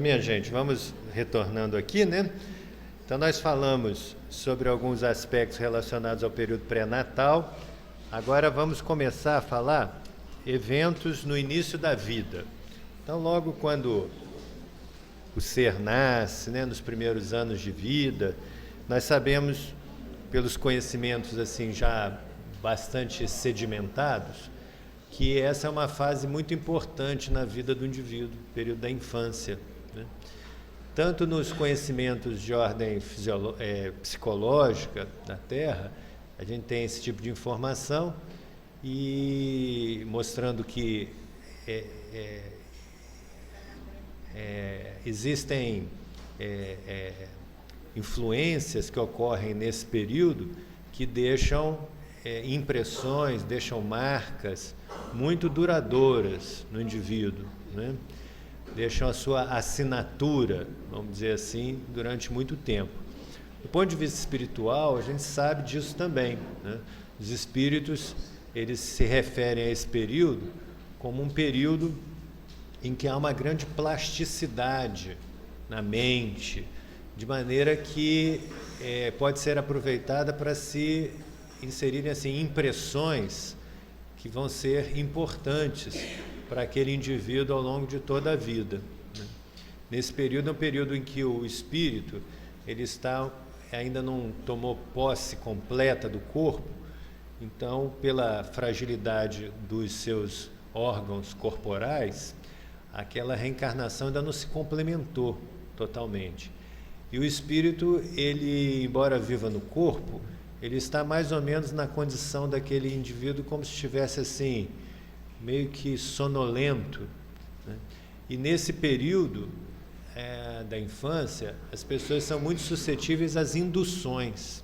Então, minha gente, vamos retornando aqui, né? Então, nós falamos sobre alguns aspectos relacionados ao período pré-natal. Agora vamos começar a falar eventos no início da vida. Então, logo quando o ser nasce, né, nos primeiros anos de vida, nós sabemos, pelos conhecimentos assim já bastante sedimentados, que essa é uma fase muito importante na vida do indivíduo, o período da infância, né? Tanto nos conhecimentos de ordem psicológica da Terra, a gente tem esse tipo de informação e mostrando que existem influências que ocorrem nesse período que deixam impressões, deixam marcas muito duradouras no indivíduo, né? Deixam a sua assinatura, vamos dizer assim, durante muito tempo. Do ponto de vista espiritual, a gente sabe disso também, né? Os espíritos, eles se referem a esse período como um período em que há uma grande plasticidade na mente, de maneira que pode ser aproveitada para se inserirem assim, impressões que vão ser importantes para aquele indivíduo ao longo de toda a vida, né? Nesse período é um período em que o espírito ele ainda não tomou posse completa do corpo, então pela fragilidade dos seus órgãos corporais, aquela reencarnação ainda não se complementou totalmente. E o espírito, ele, embora viva no corpo, ele está mais ou menos na condição daquele indivíduo como se estivesse assim, meio que sonolento, né? E nesse período da infância, as pessoas são muito suscetíveis às induções.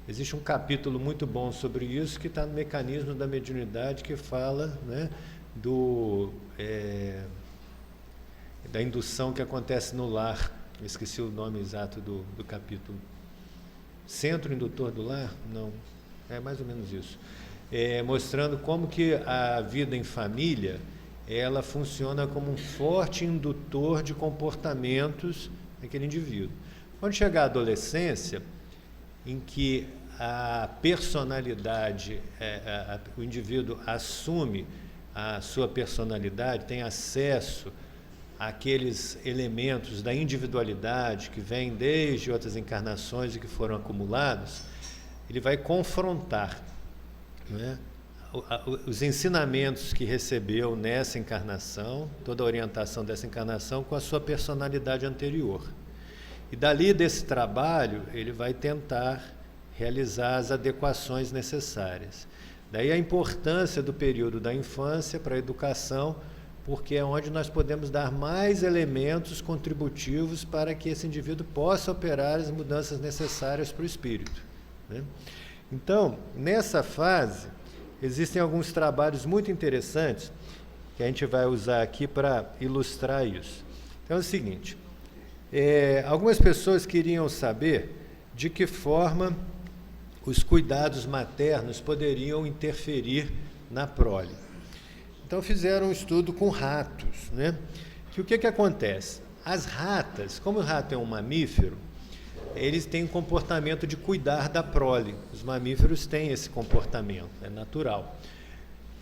Existe um capítulo muito bom sobre isso que está no Mecanismo da Mediunidade, que fala, né, da indução que acontece no lar. Eu esqueci o nome exato do capítulo. Centro Indutor do Lar? Não, é mais ou menos isso. Mostrando como que a vida em família, ela funciona como um forte indutor de comportamentos daquele indivíduo. Quando chegar a adolescência, em que a personalidade, o indivíduo assume a sua personalidade, tem acesso àqueles elementos da individualidade que vêm desde outras encarnações e que foram acumulados, ele vai confrontar, né, os ensinamentos que recebeu nessa encarnação, toda a orientação dessa encarnação com a sua personalidade anterior. E dali desse trabalho, ele vai tentar realizar as adequações necessárias. Daí a importância do período da infância para a educação, porque é onde nós podemos dar mais elementos contributivos para que esse indivíduo possa operar as mudanças necessárias para o espírito, né? Então, nessa fase, existem alguns trabalhos muito interessantes que a gente vai usar aqui para ilustrar isso. Então é o seguinte, algumas pessoas queriam saber de que forma os cuidados maternos poderiam interferir na prole. Então fizeram um estudo com ratos, né? Que o que acontece? As ratas, como o rato é um mamífero, eles têm um comportamento de cuidar da prole. Os mamíferos têm esse comportamento, é natural.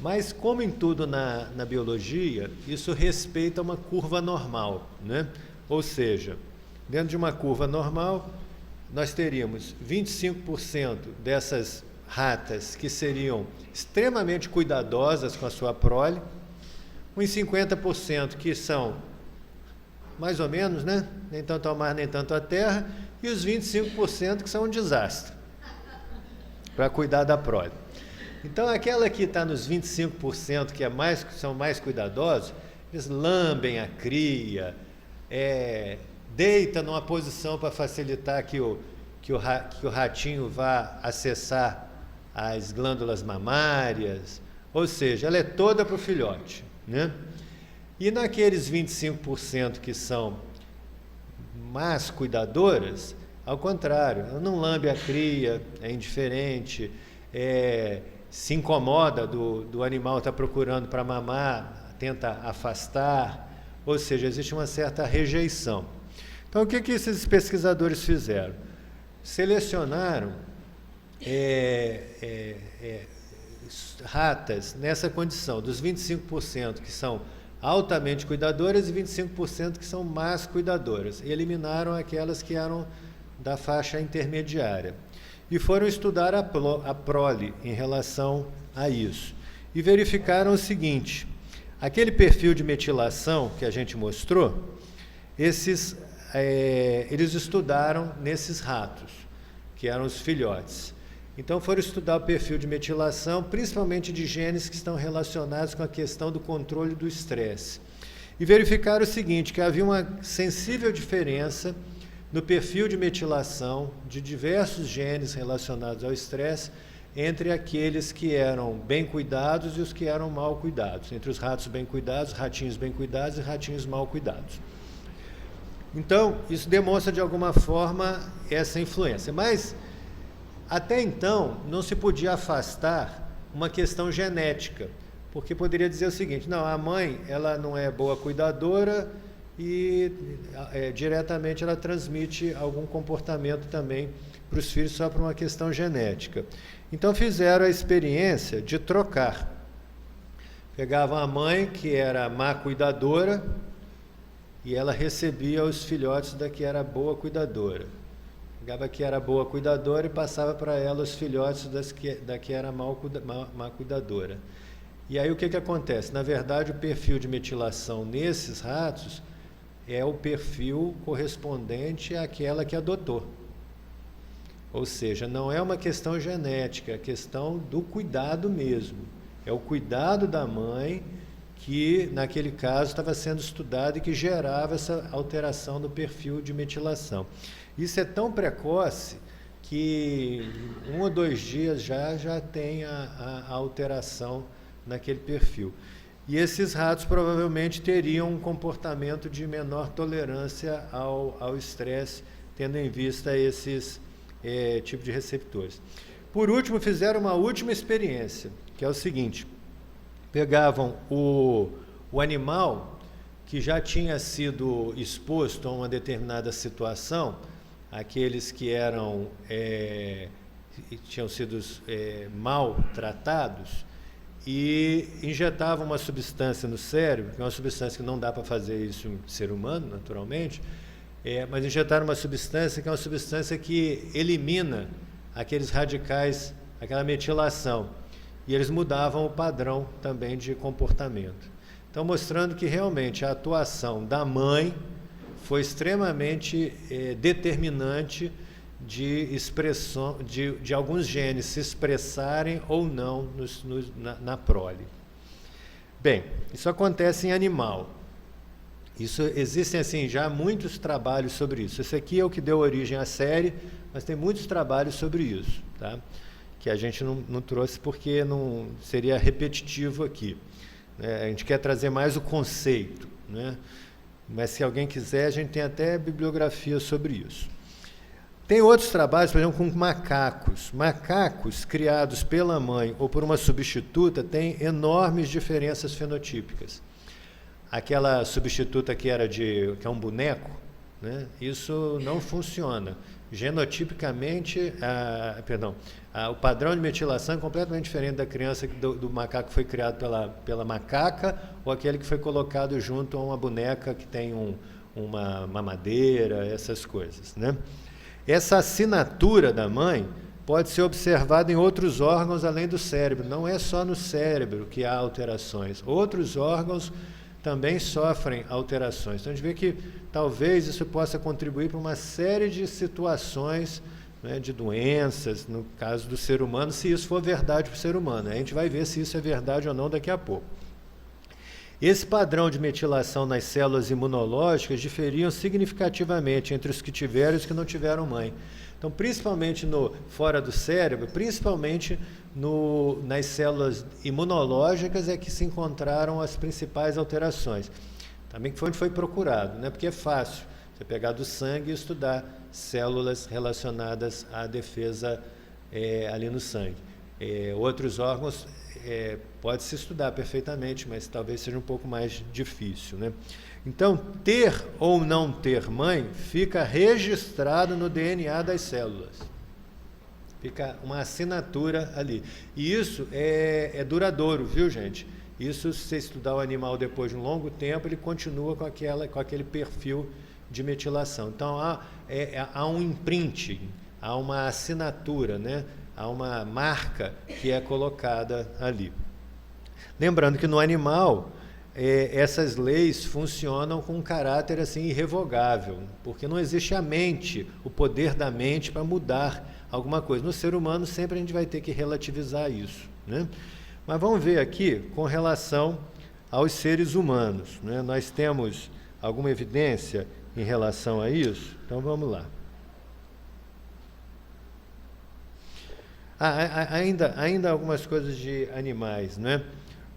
Mas, como em tudo na biologia, isso respeita uma curva normal, né? Ou seja, dentro de uma curva normal, nós teríamos 25% dessas ratas que seriam extremamente cuidadosas com a sua prole, uns 50% que são mais ou menos, né? Nem tanto ao mar, nem tanto à terra, e os 25% que são um desastre para cuidar da prole. Então, aquela que está nos 25% que são mais cuidadosos, eles lambem a cria, deita numa posição para facilitar que o ratinho vá acessar as glândulas mamárias, ou seja, ela é toda para o filhote, né? E naqueles 25% que são más cuidadoras, ao contrário, ela não lambe a cria, é indiferente, se incomoda do animal estar procurando para mamar, tenta afastar, ou seja, existe uma certa rejeição. Então, o que esses pesquisadores fizeram? Selecionaram ratas nessa condição, dos 25% que são altamente cuidadoras e 25% que são más cuidadoras, e eliminaram aquelas que eram da faixa intermediária. E foram estudar a prole em relação a isso. E verificaram o seguinte: aquele perfil de metilação que a gente mostrou, eles estudaram nesses ratos, que eram os filhotes. Então foram estudar o perfil de metilação, principalmente de genes que estão relacionados com a questão do controle do estresse. E verificaram o seguinte, que havia uma sensível diferença no perfil de metilação de diversos genes relacionados ao estresse entre aqueles que eram bem cuidados e os que eram mal cuidados, entre os ratos bem cuidados, ratinhos bem cuidados e ratinhos mal cuidados. Então, isso demonstra de alguma forma essa influência. Mas, até então, não se podia afastar uma questão genética, porque poderia dizer o seguinte: não, a mãe ela não é boa cuidadora e diretamente ela transmite algum comportamento também para os filhos só por uma questão genética. Então fizeram a experiência de trocar. Pegavam a mãe, que era má cuidadora, e ela recebia os filhotes da que era boa cuidadora. Pegava a que era boa cuidadora e passava para ela os filhotes da que era má cuidadora. E aí o que acontece? Na verdade, o perfil de metilação nesses ratos é o perfil correspondente àquela que adotou. Ou seja, não é uma questão genética, é a questão do cuidado mesmo. É o cuidado da mãe que, naquele caso, estava sendo estudado e que gerava essa alteração no perfil de metilação. Isso é tão precoce que 1 ou 2 dias já tem a alteração naquele perfil. E esses ratos provavelmente teriam um comportamento de menor tolerância ao estresse, tendo em vista esses tipos de receptores. Por último, fizeram uma última experiência, que é o seguinte: pegavam o animal que já tinha sido exposto a uma determinada situação, aqueles que tinham sido mal tratados, e injetavam uma substância no cérebro, que é uma substância que não dá para fazer isso em ser humano, naturalmente, mas injetaram uma substância que é uma substância que elimina aqueles radicais, aquela metilação, e eles mudavam o padrão também de comportamento. Então, mostrando que realmente a atuação da mãe foi extremamente determinante de expressão de alguns genes se expressarem ou não na prole. Bem, isso acontece em animal. Existem assim já muitos trabalhos sobre isso. Esse aqui é o que deu origem à série, mas tem muitos trabalhos sobre isso, tá? Que a gente não trouxe porque não seria repetitivo aqui, né? A gente quer trazer mais o conceito, né? Mas se alguém quiser, a gente tem até bibliografia sobre isso. Tem outros trabalhos, por exemplo, com macacos. Macacos criados pela mãe ou por uma substituta têm enormes diferenças fenotípicas. Aquela substituta que é um boneco, né? Isso não funciona. Genotipicamente, o padrão de metilação é completamente diferente da criança do macaco que foi criado pela macaca ou aquele que foi colocado junto a uma boneca que tem uma mamadeira, essas coisas, né? Essa assinatura da mãe pode ser observada em outros órgãos além do cérebro. Não é só no cérebro que há alterações. Outros órgãos também sofrem alterações. Então, a gente vê que talvez isso possa contribuir para uma série de situações, né, de doenças, no caso do ser humano, se isso for verdade para o ser humano. A gente vai ver se isso é verdade ou não daqui a pouco. Esse padrão de metilação nas células imunológicas diferiam significativamente entre os que tiveram e os que não tiveram mãe. Então, principalmente fora do cérebro, principalmente nas células imunológicas é que se encontraram as principais alterações. Também foi onde foi procurado, né? Porque é fácil você pegar do sangue e estudar células relacionadas à defesa ali no sangue. Outros órgãos pode-se estudar perfeitamente, mas talvez seja um pouco mais difícil, né? Então, ter ou não ter mãe fica registrado no DNA das células. Fica uma assinatura ali. E isso é duradouro, viu, gente? Isso, se você estudar o animal depois de um longo tempo, ele continua com aquele perfil de metilação. Então, há um imprinting, há uma assinatura, né? Há uma marca que é colocada ali. Lembrando que no animal, essas leis funcionam com um caráter assim irrevogável, porque não existe a mente, o poder da mente para mudar alguma coisa. No ser humano, sempre a gente vai ter que relativizar isso, né? Mas vamos ver aqui com relação aos seres humanos, né? Nós temos alguma evidência em relação a isso? Então vamos lá. Ainda algumas coisas de animais, né?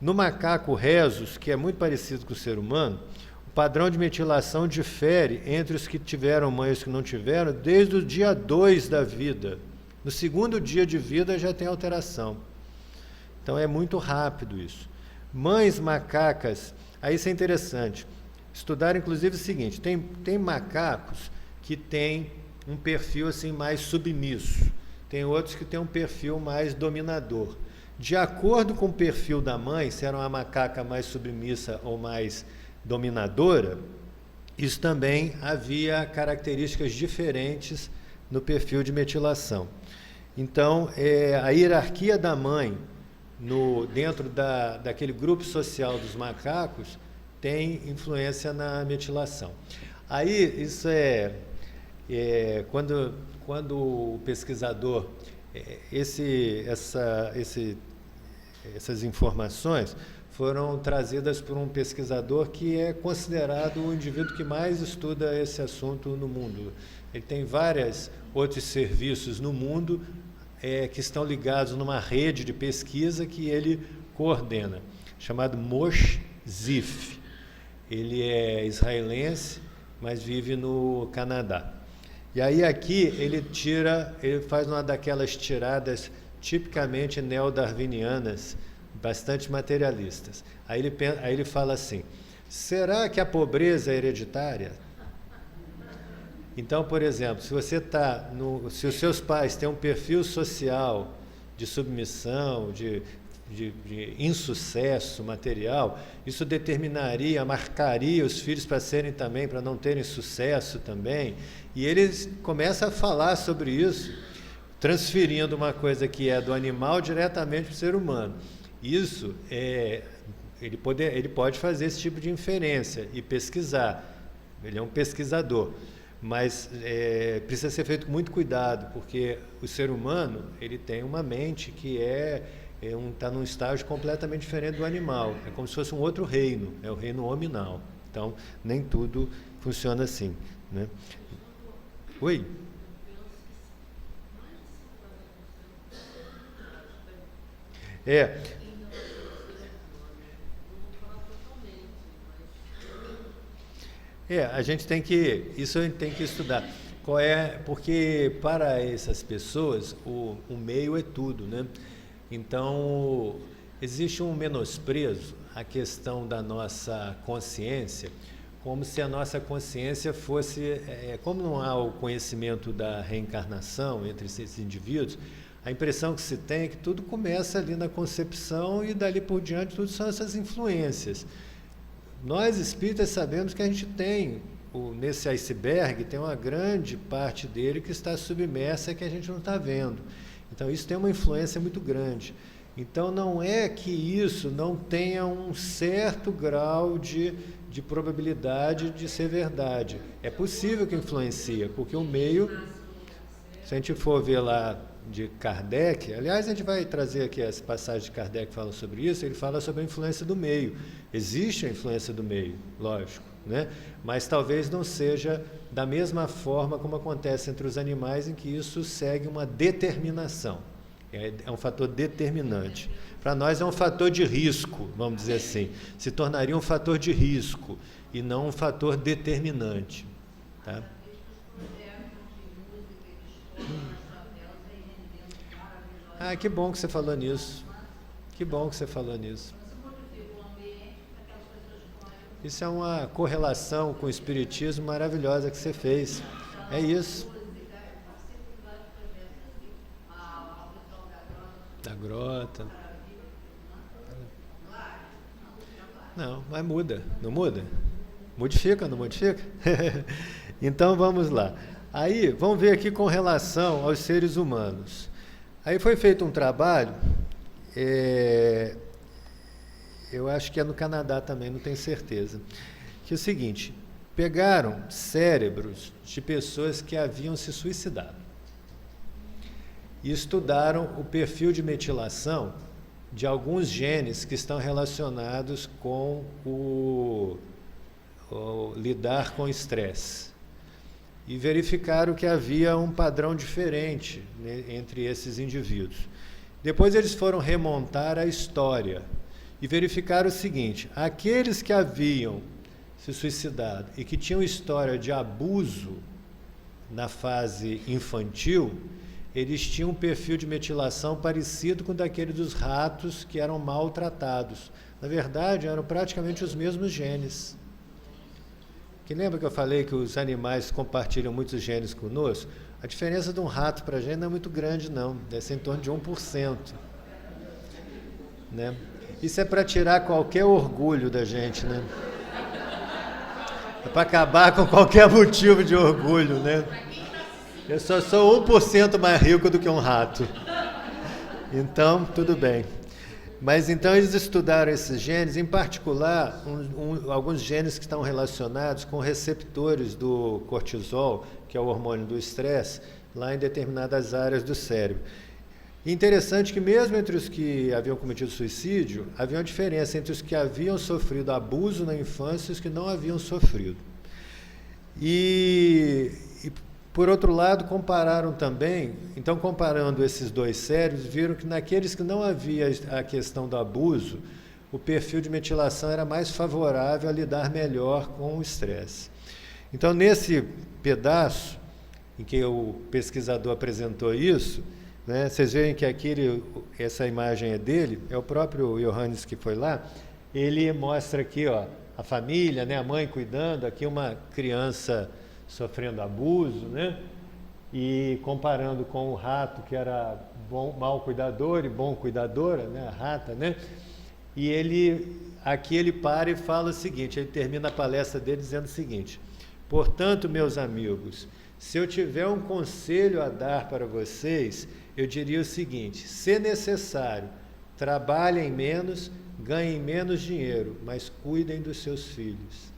No macaco rhesus, que é muito parecido com o ser humano, o padrão de metilação difere entre os que tiveram mãe e os que não tiveram desde o dia 2 da vida. No segundo dia de vida já tem alteração. Então é muito rápido isso. Mães macacas, aí isso é interessante. Estudar inclusive o seguinte, tem macacos que têm um perfil assim mais submisso. Tem outros que têm um perfil mais dominador. De acordo com o perfil da mãe, se era uma macaca mais submissa ou mais dominadora, isso também havia características diferentes no perfil de metilação. Então, a hierarquia da mãe dentro daquele grupo social dos macacos tem influência na metilação. Aí, isso quando o pesquisador, essas informações foram trazidas por um pesquisador que é considerado o indivíduo que mais estuda esse assunto no mundo. Ele tem vários outros serviços no mundo que estão ligados numa rede de pesquisa que ele coordena, chamado Moshe Zif. Ele é israelense, mas vive no Canadá. E aí aqui ele faz uma daquelas tiradas tipicamente neodarwinianas, bastante materialistas. Aí ele fala assim, será que a pobreza é hereditária? Então, por exemplo, se se os seus pais têm um perfil social de submissão, de insucesso material, isso marcaria os filhos para não terem sucesso também. E eles começam a falar sobre isso, transferindo uma coisa que é do animal diretamente para o ser humano. Isso, ele pode fazer esse tipo de inferência e pesquisar. Ele é um pesquisador. Mas precisa ser feito com muito cuidado, porque o ser humano ele tem uma mente que está num estágio completamente diferente do animal. É como se fosse um outro reino, é o reino hominal. Então, nem tudo funciona assim, né? Oi? A gente tem que estudar. Porque para essas pessoas o meio é tudo, né? Então, existe um menosprezo à questão da nossa consciência, como se a nossa consciência fosse... como não há o conhecimento da reencarnação entre esses indivíduos, a impressão que se tem é que tudo começa ali na concepção e dali por diante tudo são essas influências. Nós espíritas sabemos que a gente tem, nesse iceberg, tem uma grande parte dele que está submersa e que a gente não está vendo. Então, isso tem uma influência muito grande. Então, não é que isso não tenha um certo grau de probabilidade de ser verdade. É possível que influencia, porque o meio, se a gente for ver lá de Kardec, aliás, a gente vai trazer aqui as passagens de Kardec que falam sobre isso, ele fala sobre a influência do meio. Existe a influência do meio, lógico, né? Mas talvez não seja da mesma forma como acontece entre os animais, em que isso segue uma determinação. É um fator determinante. Para nós é um fator de risco, vamos dizer assim. Se tornaria um fator de risco e não um fator determinante. Tá? Ah, que bom que você falou nisso. Que bom que você falou nisso. Isso é uma correlação com o espiritismo maravilhosa que você fez. É isso. Da grota. Não, mas muda. Não muda? Modifica, não modifica? Então vamos lá. Aí, vamos ver aqui com relação aos seres humanos. Aí foi feito um trabalho, eu acho que é no Canadá também, não tenho certeza, que é o seguinte, pegaram cérebros de pessoas que haviam se suicidado e estudaram o perfil de metilação de alguns genes que estão relacionados com o lidar com estresse. E verificaram que havia um padrão diferente, né, entre esses indivíduos. Depois eles foram remontar a história e verificaram o seguinte: aqueles que haviam se suicidado e que tinham história de abuso na fase infantil, eles tinham um perfil de metilação parecido com o daquele dos ratos que eram maltratados. Na verdade, eram praticamente os mesmos genes. Que lembra que eu falei que os animais compartilham muitos genes conosco? A diferença de um rato para a gente não é muito grande, não. Deve ser em torno de 1%. Né? Isso é para tirar qualquer orgulho da gente, né? É para acabar com qualquer motivo de orgulho, né? Eu só sou 1% mais rico do que um rato. Então, tudo bem. Mas então eles estudaram esses genes, em particular, alguns genes que estão relacionados com receptores do cortisol, que é o hormônio do estresse, lá em determinadas áreas do cérebro. E interessante que mesmo entre os que haviam cometido suicídio, havia uma diferença entre os que haviam sofrido abuso na infância e os que não haviam sofrido. E por outro lado, compararam também, então comparando esses dois cérebros, viram que naqueles que não havia a questão do abuso, o perfil de metilação era mais favorável a lidar melhor com o estresse. Então, nesse pedaço em que o pesquisador apresentou isso, né, vocês veem que essa imagem é dele, é o próprio Johannes que foi lá, ele mostra aqui, ó, a família, né, a mãe cuidando, aqui uma criança sofrendo abuso, né? E comparando com o rato, que era mau cuidador e bom cuidadora, né? A rata, né? E aqui ele para e fala o seguinte, ele termina a palestra dele dizendo o seguinte: portanto, meus amigos, se eu tiver um conselho a dar para vocês, eu diria o seguinte: se necessário, trabalhem menos, ganhem menos dinheiro, mas cuidem dos seus filhos.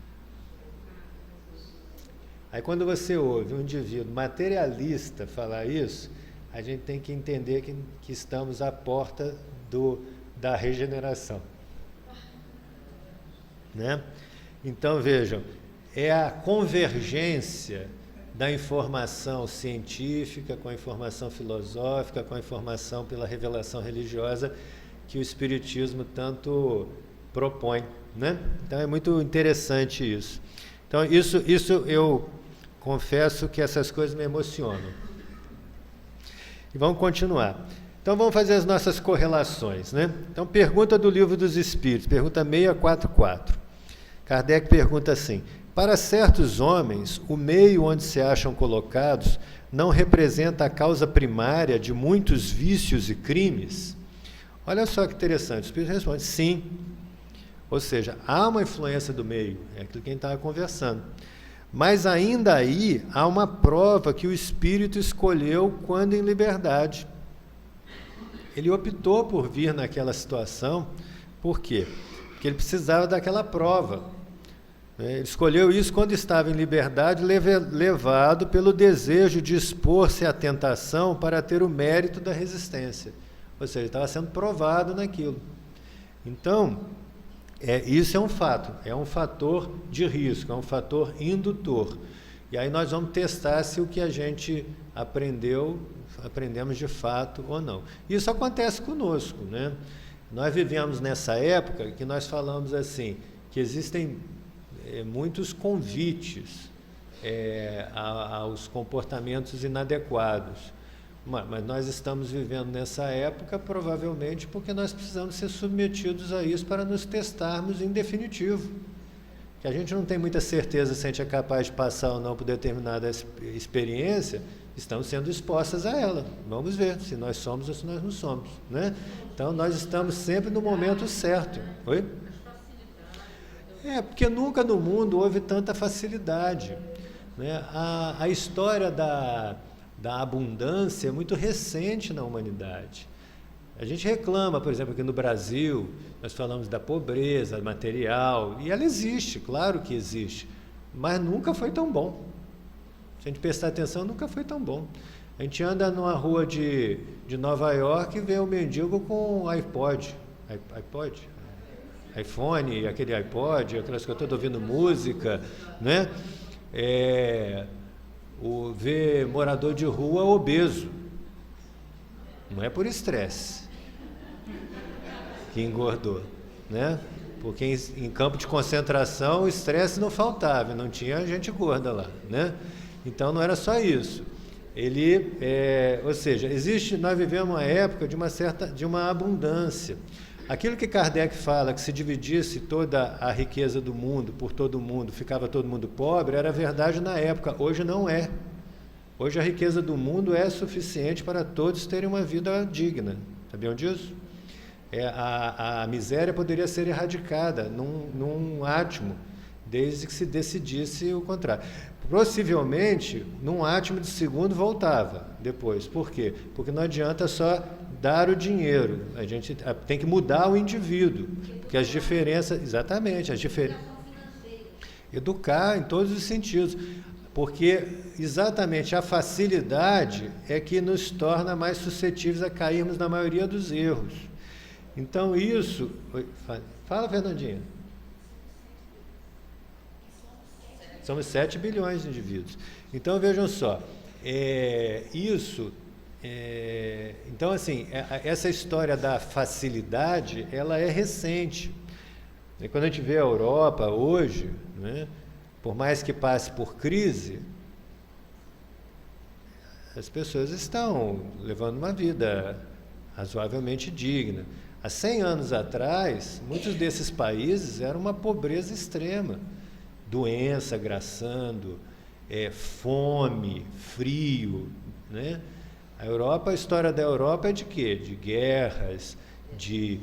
Aí quando você ouve um indivíduo materialista falar isso, a gente tem que entender que estamos à porta da regeneração. Né? Então vejam, é a convergência da informação científica com a informação filosófica, com a informação pela revelação religiosa que o Espiritismo tanto propõe. Né? Então é muito interessante isso. Então isso eu confesso que essas coisas me emocionam. E vamos continuar. Então vamos fazer as nossas correlações, né? Então, pergunta do Livro dos Espíritos, pergunta 644. Kardec pergunta assim: para certos homens, o meio onde se acham colocados não representa a causa primária de muitos vícios e crimes? Olha só que interessante, o Espírito responde: sim. Ou seja, há uma influência do meio, é aquilo que a gente estava conversando. Mas ainda aí há uma prova que o espírito escolheu quando em liberdade. Ele optou por vir naquela situação, por quê? Porque ele precisava daquela prova. Ele escolheu isso quando estava em liberdade, levado pelo desejo de expor-se à tentação para ter o mérito da resistência. Ou seja, ele estava sendo provado naquilo. Então, isso é um fator de risco, é um fator indutor. E aí nós vamos testar se o que a gente aprendemos de fato ou não. Isso acontece conosco, né? Nós vivemos nessa época que nós falamos assim, que existem muitos convites aos comportamentos inadequados. Mas nós estamos vivendo nessa época provavelmente porque nós precisamos ser submetidos a isso para nos testarmos em definitivo. Que a gente não tem muita certeza se a gente é capaz de passar ou não por determinada experiência, estamos sendo expostas a ela. Vamos ver se nós somos ou se nós não somos, né? Então, nós estamos sempre no momento certo. Oi? Porque nunca no mundo houve tanta facilidade, né? A história da abundância é muito recente na humanidade. A gente reclama, por exemplo, aqui no Brasil, nós falamos da pobreza material, e ela existe, claro que existe, mas nunca foi tão bom. Se a gente prestar atenção, nunca foi tão bom. A gente anda numa rua de Nova York e vê um mendigo com iPod, iPhone, aquele iPod, aquelas que eu estou ouvindo música, né? Ver morador de rua obeso. Não é por estresse que engordou, né? Porque em campo de concentração o estresse não faltava, não tinha gente gorda lá, né? Então não era só isso. Ou seja, nós vivemos uma época de uma abundância. Aquilo que Kardec fala, que se dividisse toda a riqueza do mundo por todo mundo, ficava todo mundo pobre, era verdade na época, hoje não é. Hoje a riqueza do mundo é suficiente para todos terem uma vida digna. Sabiam disso? A miséria poderia ser erradicada num átimo, desde que se decidisse o contrário. Possivelmente, num átimo de segundo voltava depois. Por quê? Porque não adianta só dar o dinheiro. A gente tem que mudar o indivíduo. Porque as diferenças... Exatamente. Educar em todos os sentidos. Porque exatamente a facilidade é que nos torna mais suscetíveis a cairmos na maioria dos erros. Então isso... Fala, Fernandinha. Somos 7 bilhões de indivíduos. Então, vejam só, então, assim, essa história da facilidade, ela é recente. E quando a gente vê a Europa hoje, né, por mais que passe por crise, as pessoas estão levando uma vida razoavelmente digna. Há 100 anos atrás, muitos desses países eram uma pobreza extrema. Doença graçando, fome, frio, né? A história da Europa é de quê? De guerras, de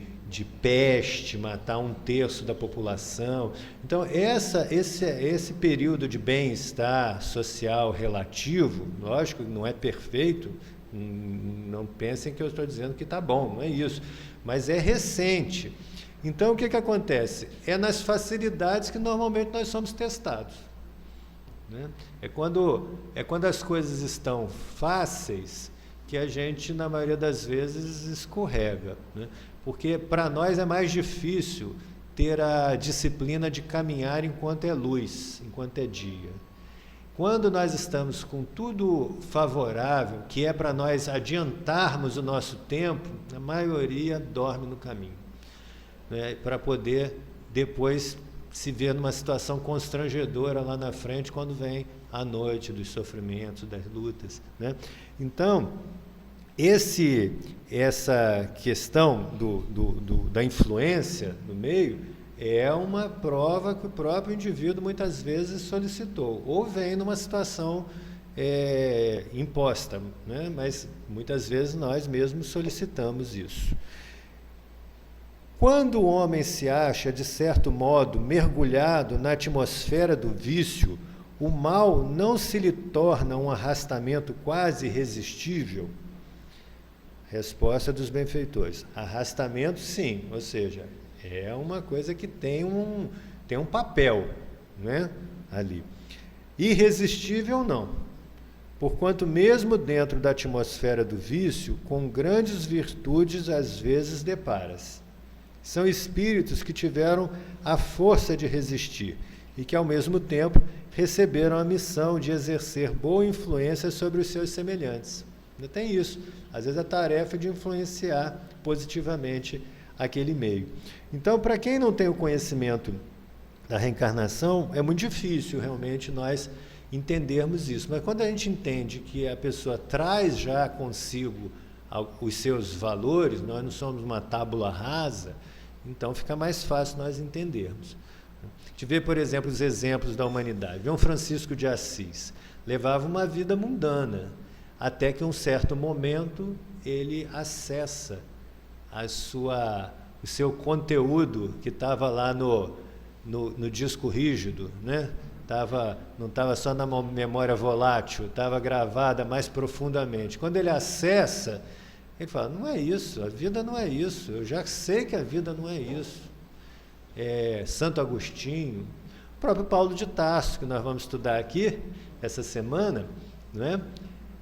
peste, matar 1/3 da população. Então, esse período de bem-estar social relativo, lógico que não é perfeito, não pensem que eu estou dizendo que está bom, não é isso, mas é recente. Então, o que acontece? É nas facilidades que normalmente nós somos testados, né? É quando as coisas estão fáceis que a gente, na maioria das vezes, escorrega, né? Porque para nós é mais difícil ter a disciplina de caminhar enquanto é luz, enquanto é dia. Quando nós estamos com tudo favorável, que é para nós adiantarmos o nosso tempo, a maioria dorme no caminho, né, para poder depois se ver numa situação constrangedora lá na frente, quando vem a noite dos sofrimentos, das lutas, né? Então, essa questão da influência no meio é uma prova que o próprio indivíduo muitas vezes solicitou, ou vem numa situação imposta, né? Mas muitas vezes nós mesmos solicitamos isso. Quando o homem se acha, de certo modo, mergulhado na atmosfera do vício, o mal não se lhe torna um arrastamento quase irresistível? Resposta dos benfeitores: arrastamento, sim, ou seja, é uma coisa que tem um papel, né, ali. Irresistível, não. Porquanto, mesmo dentro da atmosfera do vício, com grandes virtudes às vezes depara-se. São espíritos que tiveram a força de resistir e que, ao mesmo tempo, receberam a missão de exercer boa influência sobre os seus semelhantes. Ainda tem isso. Às vezes a tarefa é de influenciar positivamente aquele meio. Então, para quem não tem o conhecimento da reencarnação, é muito difícil realmente nós entendermos isso. Mas quando a gente entende que a pessoa traz já consigo os seus valores, nós não somos uma tábula rasa, então fica mais fácil nós entendermos. A gente vê, por exemplo, os exemplos da humanidade. Vê um Francisco de Assis, levava uma vida mundana, até que em um certo momento ele acessa o seu conteúdo que estava lá no disco rígido, né? Não estava só na memória volátil, estava gravada mais profundamente. Quando ele acessa, ele fala, não é isso, a vida não é isso, eu já sei que a vida não é isso. Santo Agostinho, o próprio Paulo de Tarso, que nós vamos estudar aqui essa semana, não é?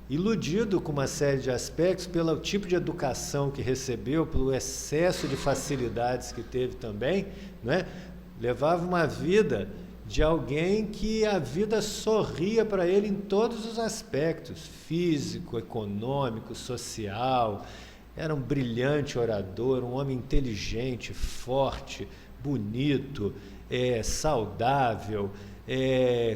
Iludido com uma série de aspectos pelo tipo de educação que recebeu, pelo excesso de facilidades que teve também, não é? Levava uma vida de alguém que a vida sorria para ele em todos os aspectos, físico, econômico, social. Era um brilhante orador, um homem inteligente, forte, bonito, saudável,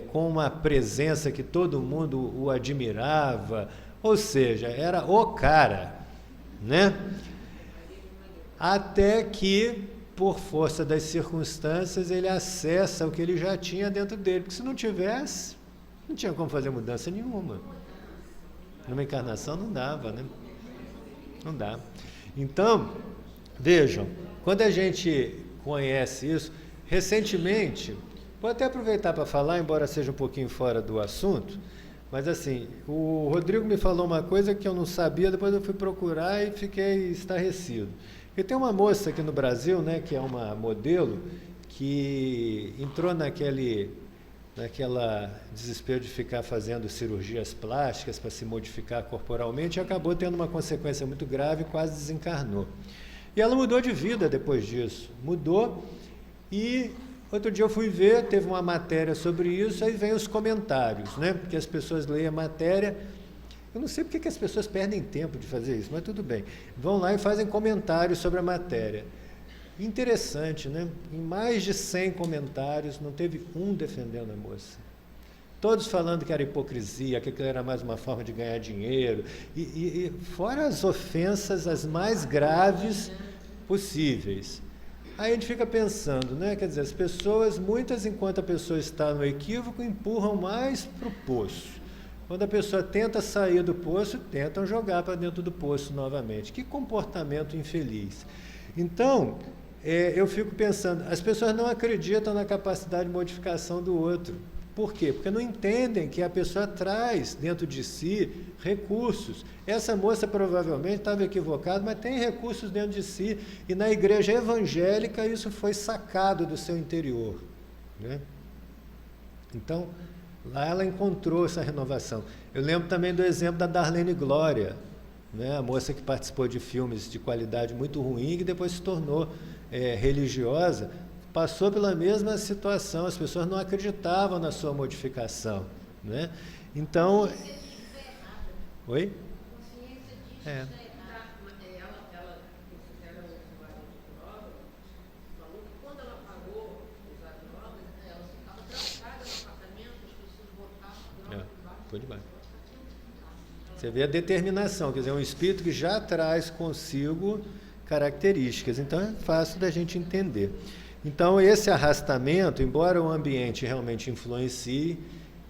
com uma presença que todo mundo o admirava, ou seja, era o cara, né? Até que, por força das circunstâncias, ele acessa o que ele já tinha dentro dele, porque se não tivesse, não tinha como fazer mudança nenhuma. Numa encarnação não dava, né? Não dá. Então, vejam, quando a gente conhece isso, recentemente, vou até aproveitar para falar, embora seja um pouquinho fora do assunto, mas assim, o Rodrigo me falou uma coisa que eu não sabia, depois eu fui procurar e fiquei estarrecido. E tem uma moça aqui no Brasil, né, que é uma modelo, que entrou naquela desespero de ficar fazendo cirurgias plásticas para se modificar corporalmente e acabou tendo uma consequência muito grave e quase desencarnou. E ela mudou de vida depois disso, mudou, e outro dia eu fui ver, teve uma matéria sobre isso, aí vem os comentários, né, porque as pessoas leem a matéria. Eu não sei porque que as pessoas perdem tempo de fazer isso, mas tudo bem. Vão lá e fazem comentários sobre a matéria. Interessante, né? Em mais de 100 comentários, não teve um defendendo a moça. Todos falando que era hipocrisia, que aquilo era mais uma forma de ganhar dinheiro. E fora as ofensas as mais graves possíveis. Aí a gente fica pensando, né? Quer dizer, as pessoas, muitas, enquanto a pessoa está no equívoco, empurram mais para o poço. Quando a pessoa tenta sair do poço, tentam jogar para dentro do poço novamente. Que comportamento infeliz. Então, eu fico pensando, as pessoas não acreditam na capacidade de modificação do outro. Por quê? Porque não entendem que a pessoa traz dentro de si recursos. Essa moça provavelmente estava equivocada, mas tem recursos dentro de si. E na igreja evangélica isso foi sacado do seu interior, né? Então, lá ela encontrou essa renovação. Eu lembro também do exemplo da Darlene Glória, né? A moça que participou de filmes de qualidade muito ruim e que depois se tornou religiosa, passou pela mesma situação, as pessoas não acreditavam na sua modificação, né? Então... Oi? Foi demais. Você vê a determinação, quer dizer, um espírito que já traz consigo características, então é fácil da gente entender. Então esse arrastamento, embora o ambiente realmente influencie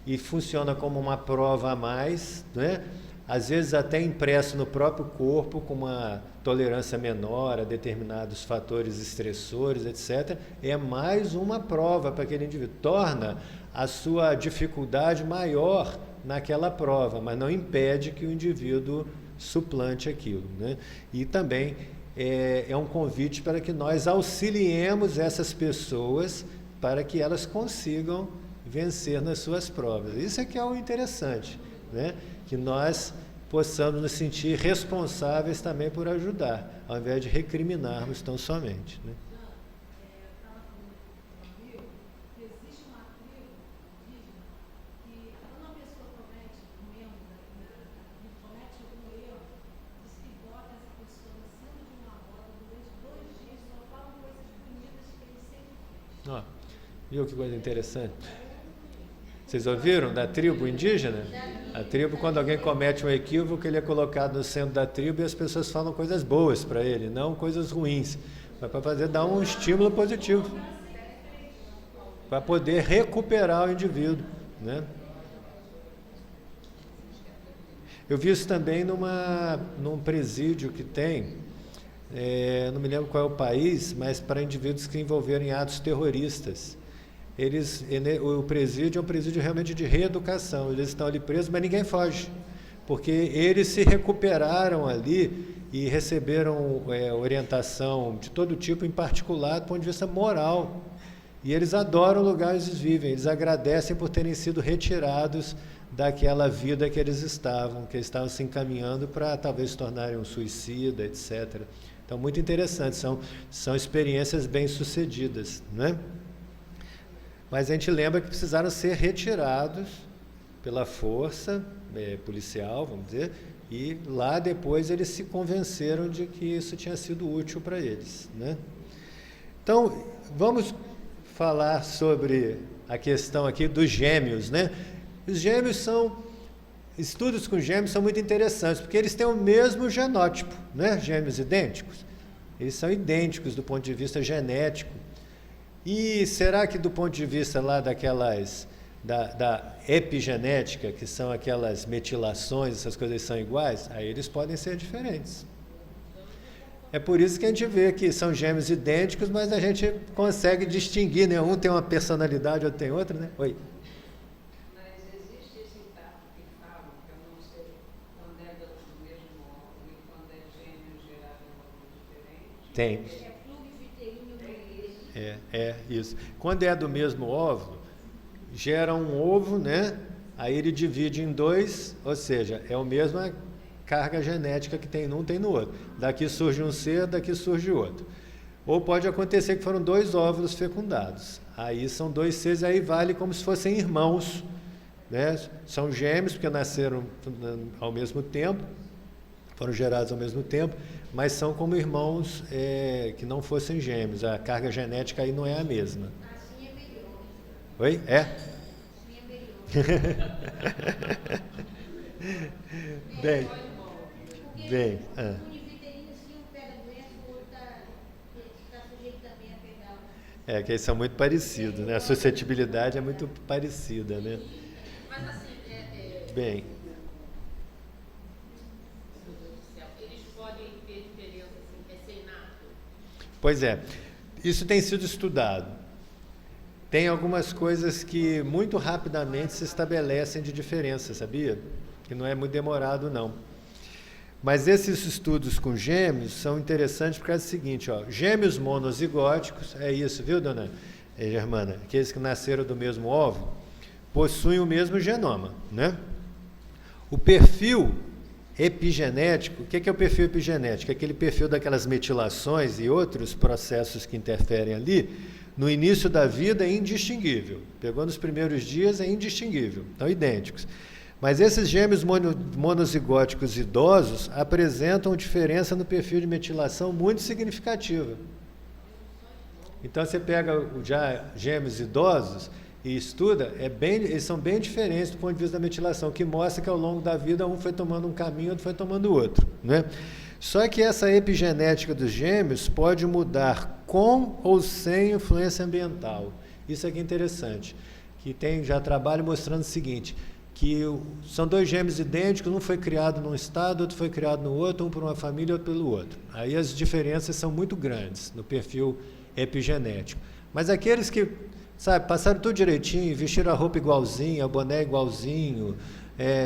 e funciona como uma prova a mais, né? Às vezes até impresso no próprio corpo, com uma tolerância menor a determinados fatores estressores, etc., é mais uma prova para aquele indivíduo, torna a sua dificuldade maior naquela prova, mas não impede que o indivíduo suplante aquilo, né? E também é um convite para que nós auxiliemos essas pessoas para que elas consigam vencer nas suas provas. Isso é que é o interessante, né? Que nós possamos nos sentir responsáveis também por ajudar, ao invés de recriminarmos tão somente, né? Viu que coisa interessante? Vocês ouviram da tribo indígena? A tribo, quando alguém comete um equívoco, ele é colocado no centro da tribo e as pessoas falam coisas boas para ele, não coisas ruins. Mas para dar um estímulo positivo. Para poder recuperar o indivíduo, né? Eu vi isso também num presídio que tem, não me lembro qual é o país, mas para indivíduos que se envolveram em atos terroristas. O presídio é um presídio realmente de reeducação, eles estão ali presos, mas ninguém foge, porque eles se recuperaram ali e receberam orientação de todo tipo, em particular do ponto de vista moral. E eles adoram o lugar onde eles vivem, eles agradecem por terem sido retirados daquela vida que eles estavam se encaminhando para talvez se tornarem um suicida, etc. Então, muito interessante, são experiências bem-sucedidas, né? Mas a gente lembra que precisaram ser retirados pela força policial, vamos dizer, e lá depois eles se convenceram de que isso tinha sido útil para eles, né? Então, vamos falar sobre a questão aqui dos gêmeos, né? Os gêmeos estudos com gêmeos são muito interessantes, porque eles têm o mesmo genótipo, né? Gêmeos idênticos. Eles são idênticos do ponto de vista genético. E será que do ponto de vista lá da epigenética, que são aquelas metilações, essas coisas são iguais? Aí eles podem ser diferentes. É por isso que a gente vê que são gêmeos idênticos, mas a gente consegue distinguir, né? Um tem uma personalidade, outro tem outra, né? Oi. Mas existe esse dado que falam, que eu não sei quando é do mesmo óvulo e quando é gêmeo gerado em óvulo diferente? Tem. É plurivitelino. É isso. Quando é do mesmo óvulo, gera um ovo, né? Aí ele divide em dois, ou seja, é a mesma carga genética que tem num, tem no outro. Daqui surge um ser, daqui surge outro. Ou pode acontecer que foram dois óvulos fecundados. Aí são dois seres, aí vale como se fossem irmãos, né? São gêmeos, porque nasceram ao mesmo tempo, foram gerados ao mesmo tempo, mas são como irmãos que não fossem gêmeos. A carga genética aí não é a mesma. Assim é melhor. Oi? É? Assim é melhor. Bem. Bem. O plurivitelino, se um pega a doença, o outro está sujeito também a pegar. Que eles são muito parecidos, né? A suscetibilidade é muito parecida, né? Mas assim, Bem. eles podem ter diferença, assim, ser inato? Pois é, isso tem sido estudado. Tem algumas coisas que muito rapidamente se estabelecem de diferença, sabia? Que não é muito demorado, não. Mas esses estudos com gêmeos são interessantes por causa do seguinte, gêmeos monozigóticos, é isso, viu, dona Germana? Aqueles que nasceram do mesmo óvulo, possuem o mesmo genoma, né? O perfil epigenético, o que é o perfil epigenético? É aquele perfil daquelas metilações e outros processos que interferem ali, no início da vida é indistinguível. Pegou nos primeiros dias, é indistinguível, estão idênticos. Mas esses gêmeos monozigóticos idosos apresentam diferença no perfil de metilação muito significativa. Então, você pega já gêmeos idosos e estuda, eles são bem diferentes do ponto de vista da metilação, o que mostra que ao longo da vida um foi tomando um caminho, outro foi tomando outro, né? Só que essa epigenética dos gêmeos pode mudar com ou sem influência ambiental. Isso aqui é interessante, que tem já trabalho mostrando o seguinte, que são dois gêmeos idênticos, um foi criado num estado, outro foi criado no outro, um por uma família, outro pelo outro. Aí as diferenças são muito grandes no perfil epigenético. Mas aqueles que, passaram tudo direitinho, vestiram a roupa igualzinha, o boné igualzinho,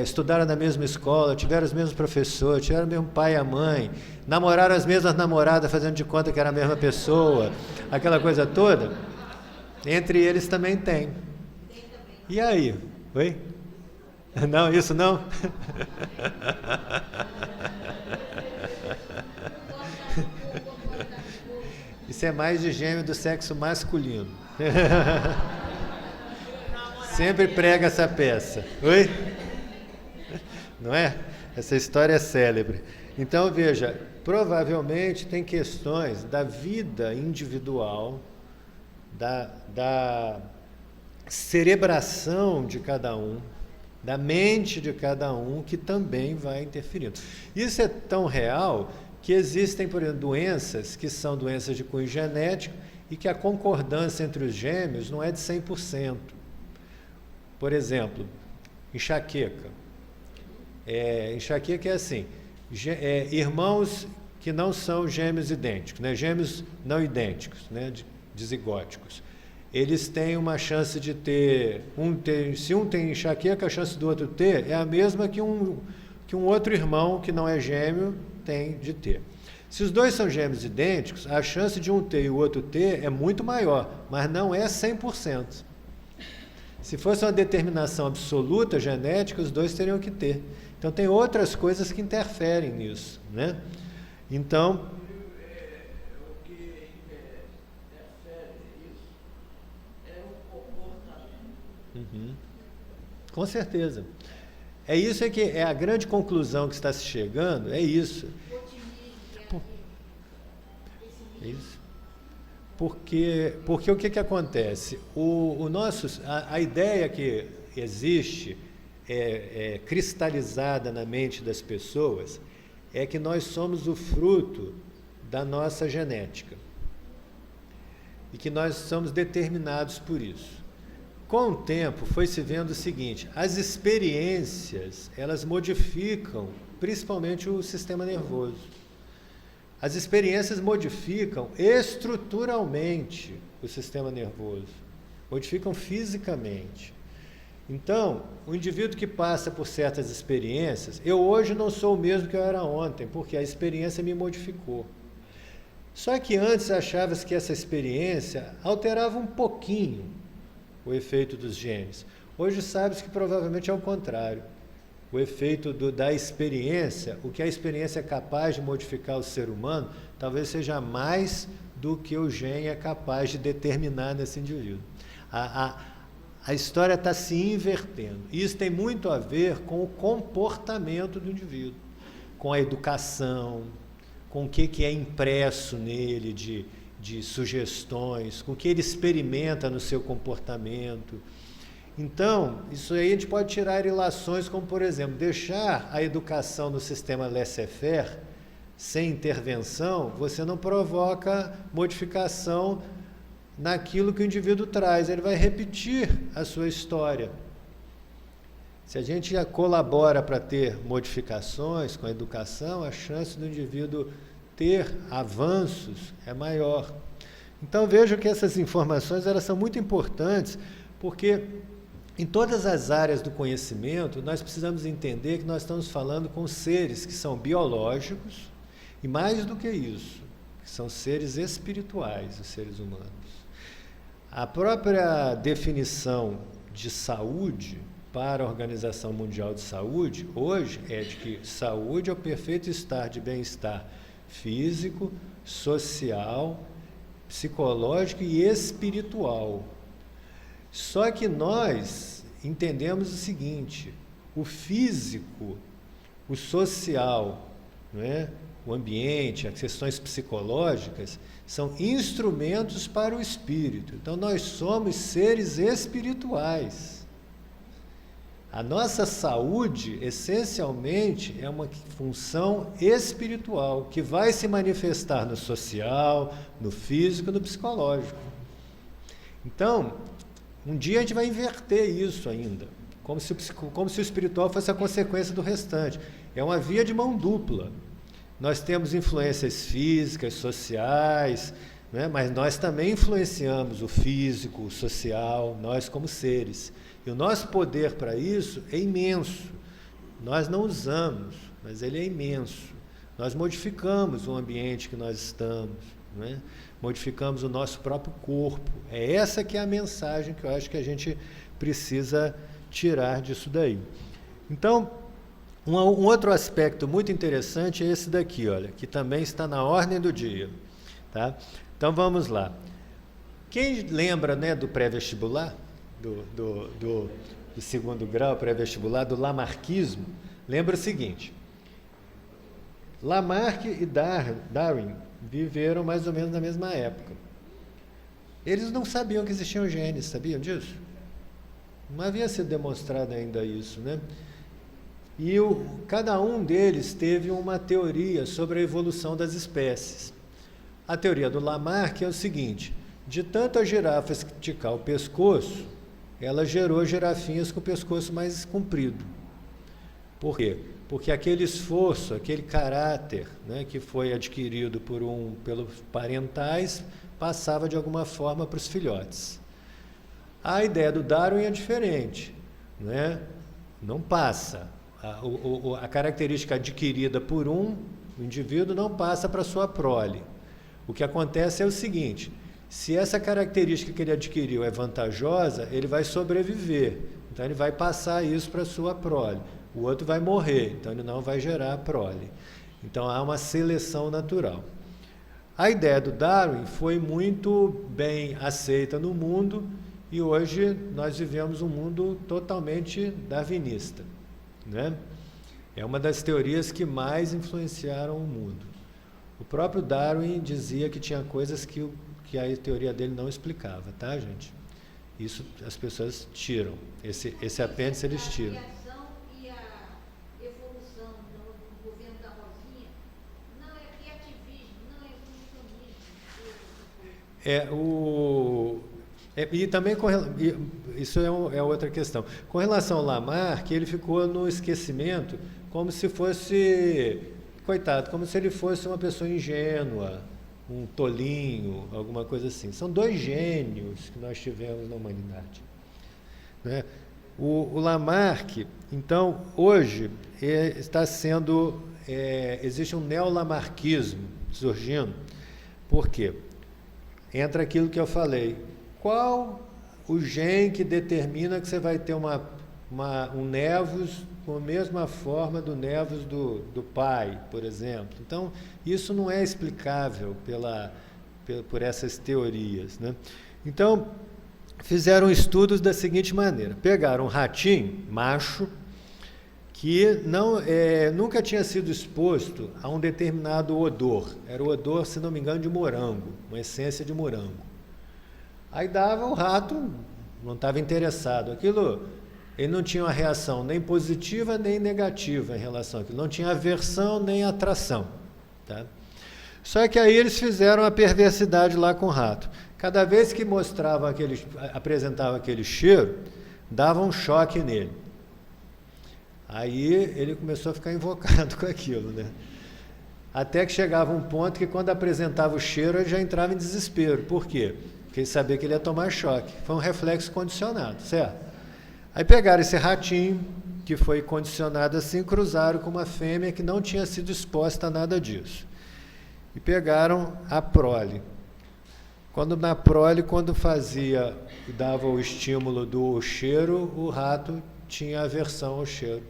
estudaram na mesma escola, tiveram os mesmos professores, tiveram o mesmo pai e a mãe, namoraram as mesmas namoradas, fazendo de conta que era a mesma pessoa, aquela coisa toda, entre eles também tem. E aí? Oi? Não, isso não? Isso é mais de gêmeo do sexo masculino. Sempre prega essa peça. Oi? Não é? Essa história é célebre. Então, veja, provavelmente tem questões da vida individual, cerebração de cada um, da mente de cada um, que também vai interferindo. Isso é tão real que existem, por exemplo, doenças que são doenças de cunho genético e que a concordância entre os gêmeos não é de 100%. Por exemplo, enxaqueca. Enxaqueca é assim, irmãos que não são gêmeos idênticos, né? Gêmeos não idênticos, né? Dizigóticos. Eles têm uma chance de ter, se um tem enxaqueca, a chance do outro ter é a mesma que um outro irmão que não é gêmeo tem de ter. Se os dois são gêmeos idênticos, a chance de um ter e o outro ter é muito maior, mas não é 100%. Se fosse uma determinação absoluta genética, os dois teriam que ter. Então tem outras coisas que interferem nisso, né? Então, o que interfere nisso é o comportamento. Com certeza. É isso que é a grande conclusão que está se chegando, é isso. É isso. Porque o que acontece? A ideia que existe, cristalizada na mente das pessoas, é que nós somos o fruto da nossa genética. E que nós somos determinados por isso. Com o tempo, foi se vendo o seguinte, as experiências, elas modificam principalmente o sistema nervoso. As experiências modificam estruturalmente o sistema nervoso, modificam fisicamente. Então, o indivíduo que passa por certas experiências, eu hoje não sou o mesmo que eu era ontem, porque a experiência me modificou. Só que antes achava-se que essa experiência alterava um pouquinho o efeito dos genes. Hoje sabe-se que provavelmente é o contrário. O efeito da experiência, o que a experiência é capaz de modificar o ser humano, talvez seja mais do que o gene é capaz de determinar nesse indivíduo. A história está se invertendo. Isso tem muito a ver com o comportamento do indivíduo, com a educação, com o que é impresso nele de sugestões, com o que ele experimenta no seu comportamento. Então, isso aí a gente pode tirar ilações como, por exemplo, deixar a educação no sistema laissez-faire, sem intervenção, você não provoca modificação naquilo que o indivíduo traz, ele vai repetir a sua história. Se a gente colabora para ter modificações com a educação, a chance do indivíduo ter avanços é maior. Então vejo que essas informações elas são muito importantes, porque em todas as áreas do conhecimento nós precisamos entender que nós estamos falando com seres que são biológicos e mais do que isso, que são seres espirituais, os seres humanos. A própria definição de saúde para a Organização Mundial de Saúde, hoje, é de que saúde é o perfeito estado de bem-estar físico, social, psicológico e espiritual. Só que nós entendemos o seguinte, o físico, o social, não é? O ambiente, as questões psicológicas, são instrumentos para o espírito. Então, nós somos seres espirituais. A nossa saúde, essencialmente, é uma função espiritual, que vai se manifestar no social, no físico, no psicológico. Então, um dia a gente vai inverter isso ainda, como se o espiritual fosse a consequência do restante. É uma via de mão dupla. Nós temos influências físicas, sociais, né? Mas nós também influenciamos o físico, o social, nós como seres. E o nosso poder para isso é imenso. Nós não usamos, mas ele é imenso. Nós modificamos o ambiente que nós estamos, né? Modificamos o nosso próprio corpo. É essa que é a mensagem que eu acho que a gente precisa tirar disso daí. Então, um outro aspecto muito interessante é esse daqui, olha, que também está na ordem do dia. Tá? Então, vamos lá. Quem lembra, né, do pré-vestibular, do segundo grau pré-vestibular, do lamarckismo, lembra o seguinte, Lamarck e Darwin viveram mais ou menos na mesma época. Eles não sabiam que existiam genes, sabiam disso? Não havia sido demonstrado ainda isso, né? E cada um deles teve uma teoria sobre a evolução das espécies. A teoria do Lamarck é o seguinte: de tanto a girafa esticar o pescoço, ela gerou girafinhas com o pescoço mais comprido. Por quê? Porque aquele esforço, aquele caráter, né, que foi adquirido pelos parentais, passava de alguma forma para os filhotes. A ideia do Darwin é diferente, né? Não passa. A característica adquirida por um indivíduo não passa para a sua prole. O que acontece é o seguinte: se essa característica que ele adquiriu é vantajosa, ele vai sobreviver. Então ele vai passar isso para a sua prole. O outro vai morrer, então ele não vai gerar prole. Então há uma seleção natural. A ideia do Darwin foi muito bem aceita no mundo e hoje nós vivemos um mundo totalmente darwinista, né? É uma das teorias que mais influenciaram o mundo. O próprio Darwin dizia que tinha coisas que a teoria dele não explicava, tá, gente? Isso as pessoas tiram. Esse apêndice eles tiram. E também isso é outra questão. Com relação ao Lamarck, ele ficou no esquecimento como se fosse, coitado, como se ele fosse uma pessoa ingênua, um tolinho, alguma coisa assim. São dois gênios que nós tivemos na humanidade, né? O Lamarck, então, hoje está sendo, existe um neolamarquismo surgindo. Por quê? Entra aquilo que eu falei. Qual o gene que determina que você vai ter um névus com a mesma forma do névus do pai, por exemplo? Então, isso não é explicável por essas teorias, né? Então, fizeram estudos da seguinte maneira: pegaram um ratinho, macho, que nunca tinha sido exposto a um determinado odor. Era o odor, se não me engano, de morango, uma essência de morango. Aí dava, o rato não estava interessado. Aquilo, ele não tinha uma reação nem positiva nem negativa em relação àquilo. Não tinha aversão nem atração, tá? Só que aí eles fizeram a perversidade lá com o rato. Cada vez que apresentava aquele cheiro, dava um choque nele. Aí ele começou a ficar invocado com aquilo, né? Até que chegava um ponto que quando apresentava o cheiro, ele já entrava em desespero. Por quê? Porque ele sabia que ele ia tomar choque. Foi um reflexo condicionado, certo? Aí pegaram esse ratinho, que foi condicionado assim, cruzaram com uma fêmea que não tinha sido exposta a nada disso. E pegaram a prole. Na prole, quando dava o estímulo do cheiro, o rato tinha aversão ao cheiro.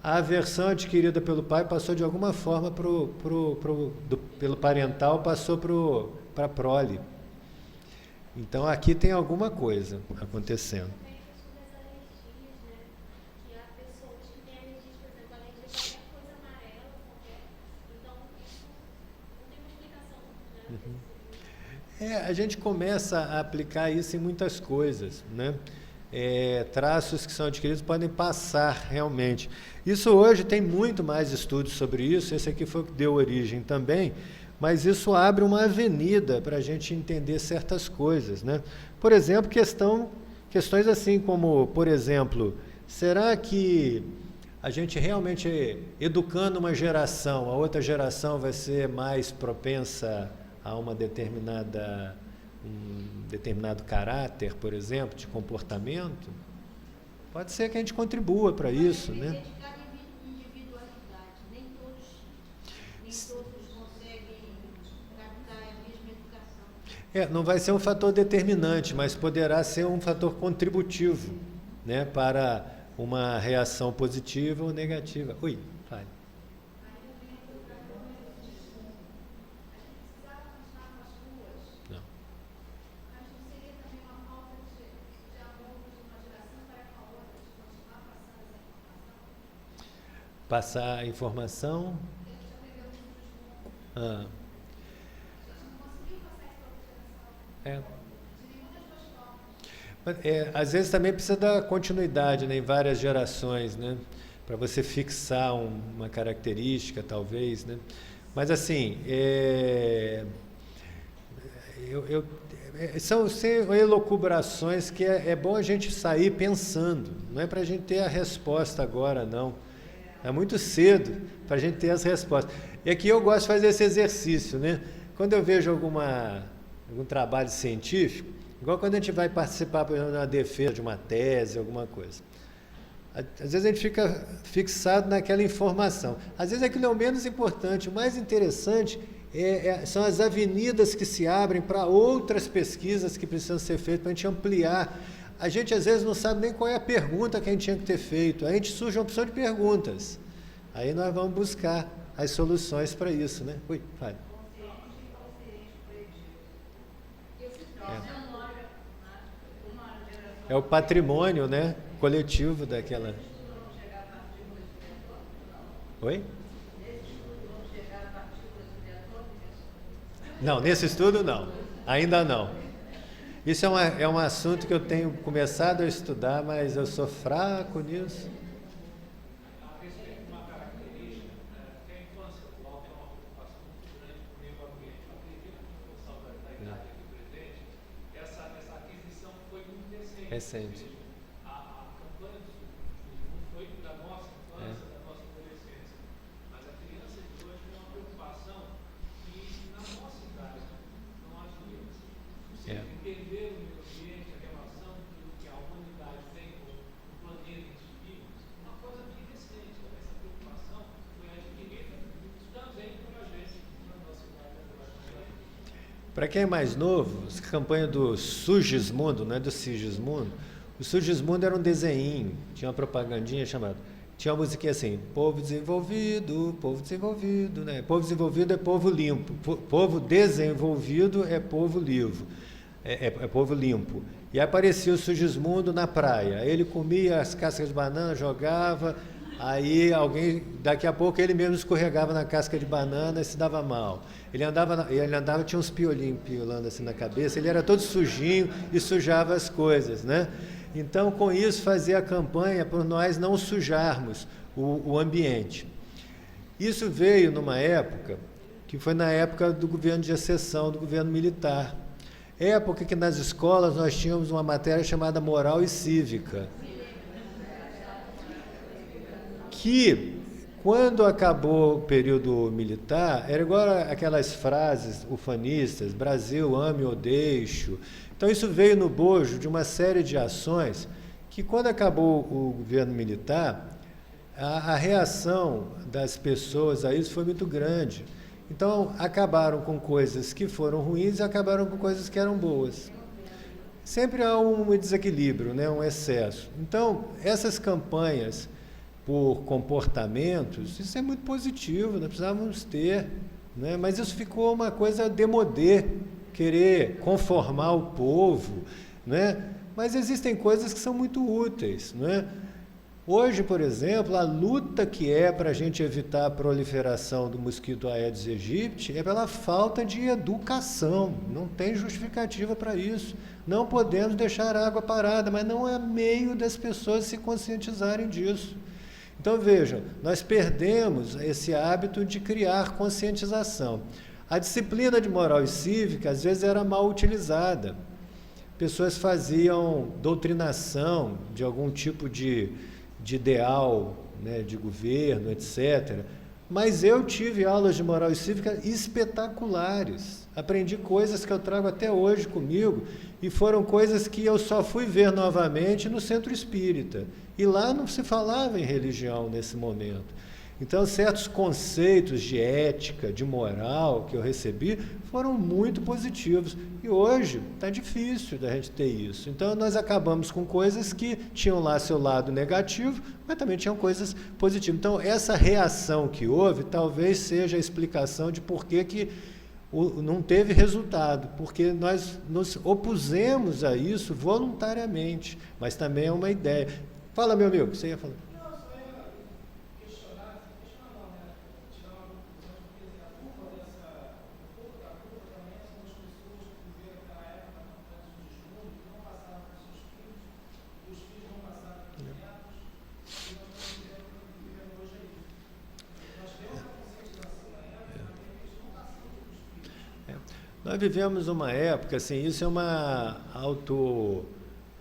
A aversão adquirida pelo pai passou de alguma forma pelo parental, passou para a prole. Então aqui tem alguma coisa acontecendo. A gente começa a aplicar isso em muitas coisas, né? Traços que são adquiridos podem passar realmente. Isso hoje tem muito mais estudos sobre isso, esse aqui foi o que deu origem também, mas isso abre uma avenida para a gente entender certas coisas, né? Por exemplo, questões assim como, por exemplo, será que a gente realmente, educando uma geração, a outra geração vai ser mais propensa a um determinado caráter, por exemplo, de comportamento? Pode ser que a gente contribua para isso, né? Individualidade, nem todos conseguem captar a mesma educação. Não vai ser um fator determinante, mas poderá ser um fator contributivo, né, para uma reação positiva ou negativa. Ui, fale. Passar a informação. Às vezes também precisa dar continuidade, né, em várias gerações, né, para você fixar uma característica, talvez, né. Mas assim, são elucubrações que é bom a gente sair pensando, não é para a gente ter a resposta agora, não. É muito cedo para a gente ter as respostas. E aqui eu gosto de fazer esse exercício, né? Quando eu vejo algum trabalho científico, igual quando a gente vai participar, por exemplo, de uma defesa de uma tese, alguma coisa. Às vezes a gente fica fixado naquela informação. Às vezes aquilo é o menos importante. O mais interessante são as avenidas que se abrem para outras pesquisas que precisam ser feitas, para a gente ampliar. A gente às vezes não sabe nem qual é a pergunta que a gente tinha que ter feito. Aí a gente surge uma opção de perguntas. Aí nós vamos buscar as soluções para isso, né? Ui, vai. É o patrimônio, né, coletivo daquela. Oi? Não, nesse estudo não. Ainda não. Isso é um assunto que eu tenho começado a estudar, mas eu sou fraco nisso. A respeito de uma característica, que a infância atual tem uma preocupação muito grande com o meio ambiente. Eu acredito que, em função da idade aqui presente, essa aquisição foi muito recente. A campanha do não foi da nossa infância, da nossa adolescência. Mas a criança de hoje tem uma preocupação que, na nossa idade, não havíamos. Entender o meio ambiente, a relação que a humanidade tem com o planeta em que vivemos, uma coisa bem recente. Essa preocupação foi adquirida, estamos aí por a gente, na nossa idade. Para quem é mais novo, essa campanha do Sugismundo, não é do Sigismundo, o Sugismundo era um desenho, tinha uma propagandinha chamada, tinha uma musiquinha assim, povo desenvolvido, né? Povo desenvolvido é povo limpo, povo desenvolvido é povo livre. É povo limpo. E aparecia o Sugismundo na praia. Ele comia as cascas de banana, jogava, aí daqui a pouco ele mesmo escorregava na casca de banana e se dava mal. Ele andava, tinha uns piolinhos piolando assim na cabeça, ele era todo sujinho e sujava as coisas, né? Então, com isso, fazia a campanha por nós não sujarmos o ambiente. Isso veio numa época, que foi na época do governo de exceção, do governo militar. Época que nas escolas nós tínhamos uma matéria chamada Moral e Cívica, que, quando acabou o período militar, era igual aquelas frases ufanistas, Brasil, ame ou deixo. Então isso veio no bojo de uma série de ações que, quando acabou o governo militar, a reação das pessoas a isso foi muito grande. Então, acabaram com coisas que foram ruins e acabaram com coisas que eram boas. Sempre há um desequilíbrio, né? Um excesso. Então, essas campanhas por comportamentos, isso é muito positivo, nós precisávamos ter, né? Mas isso ficou uma coisa démodé, querer conformar o povo, né? Mas existem coisas que são muito úteis, né? Hoje, por exemplo, a luta que é para a gente evitar a proliferação do mosquito Aedes aegypti é pela falta de educação. Não tem justificativa para isso. Não podemos deixar a água parada, mas não é meio das pessoas se conscientizarem disso. Então, vejam, nós perdemos esse hábito de criar conscientização. A disciplina de moral e cívica, às vezes, era mal utilizada. Pessoas faziam doutrinação de algum tipo de ideal, né, de governo, etc. Mas eu tive aulas de moral e cívica espetaculares. Aprendi coisas que eu trago até hoje comigo e foram coisas que eu só fui ver novamente no centro espírita. E lá não se falava em religião nesse momento. Então, certos conceitos de ética, de moral que eu recebi foram muito positivos. E hoje está difícil da gente ter isso. Então, nós acabamos com coisas que tinham lá seu lado negativo, mas também tinham coisas positivas. Então, essa reação que houve talvez seja a explicação de por que não teve resultado, porque nós nos opusemos a isso voluntariamente, mas também é uma ideia. Fala, meu amigo, você ia falar. Nós vivemos uma época, assim, isso é uma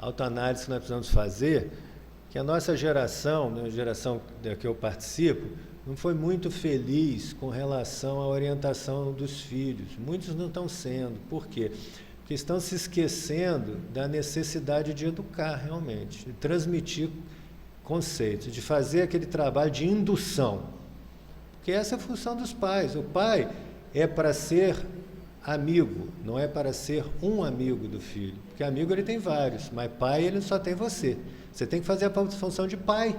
autoanálise que nós precisamos fazer, que a nossa geração, né, a geração da que eu participo, não foi muito feliz com relação à orientação dos filhos. Muitos não estão sendo. Por quê? Porque estão se esquecendo da necessidade de educar realmente, de transmitir conceitos, de fazer aquele trabalho de indução. Porque essa é a função dos pais. O pai é para ser amigo, não é para ser um amigo do filho. Porque amigo ele tem vários, mas pai ele só tem você. Você tem que fazer a função de pai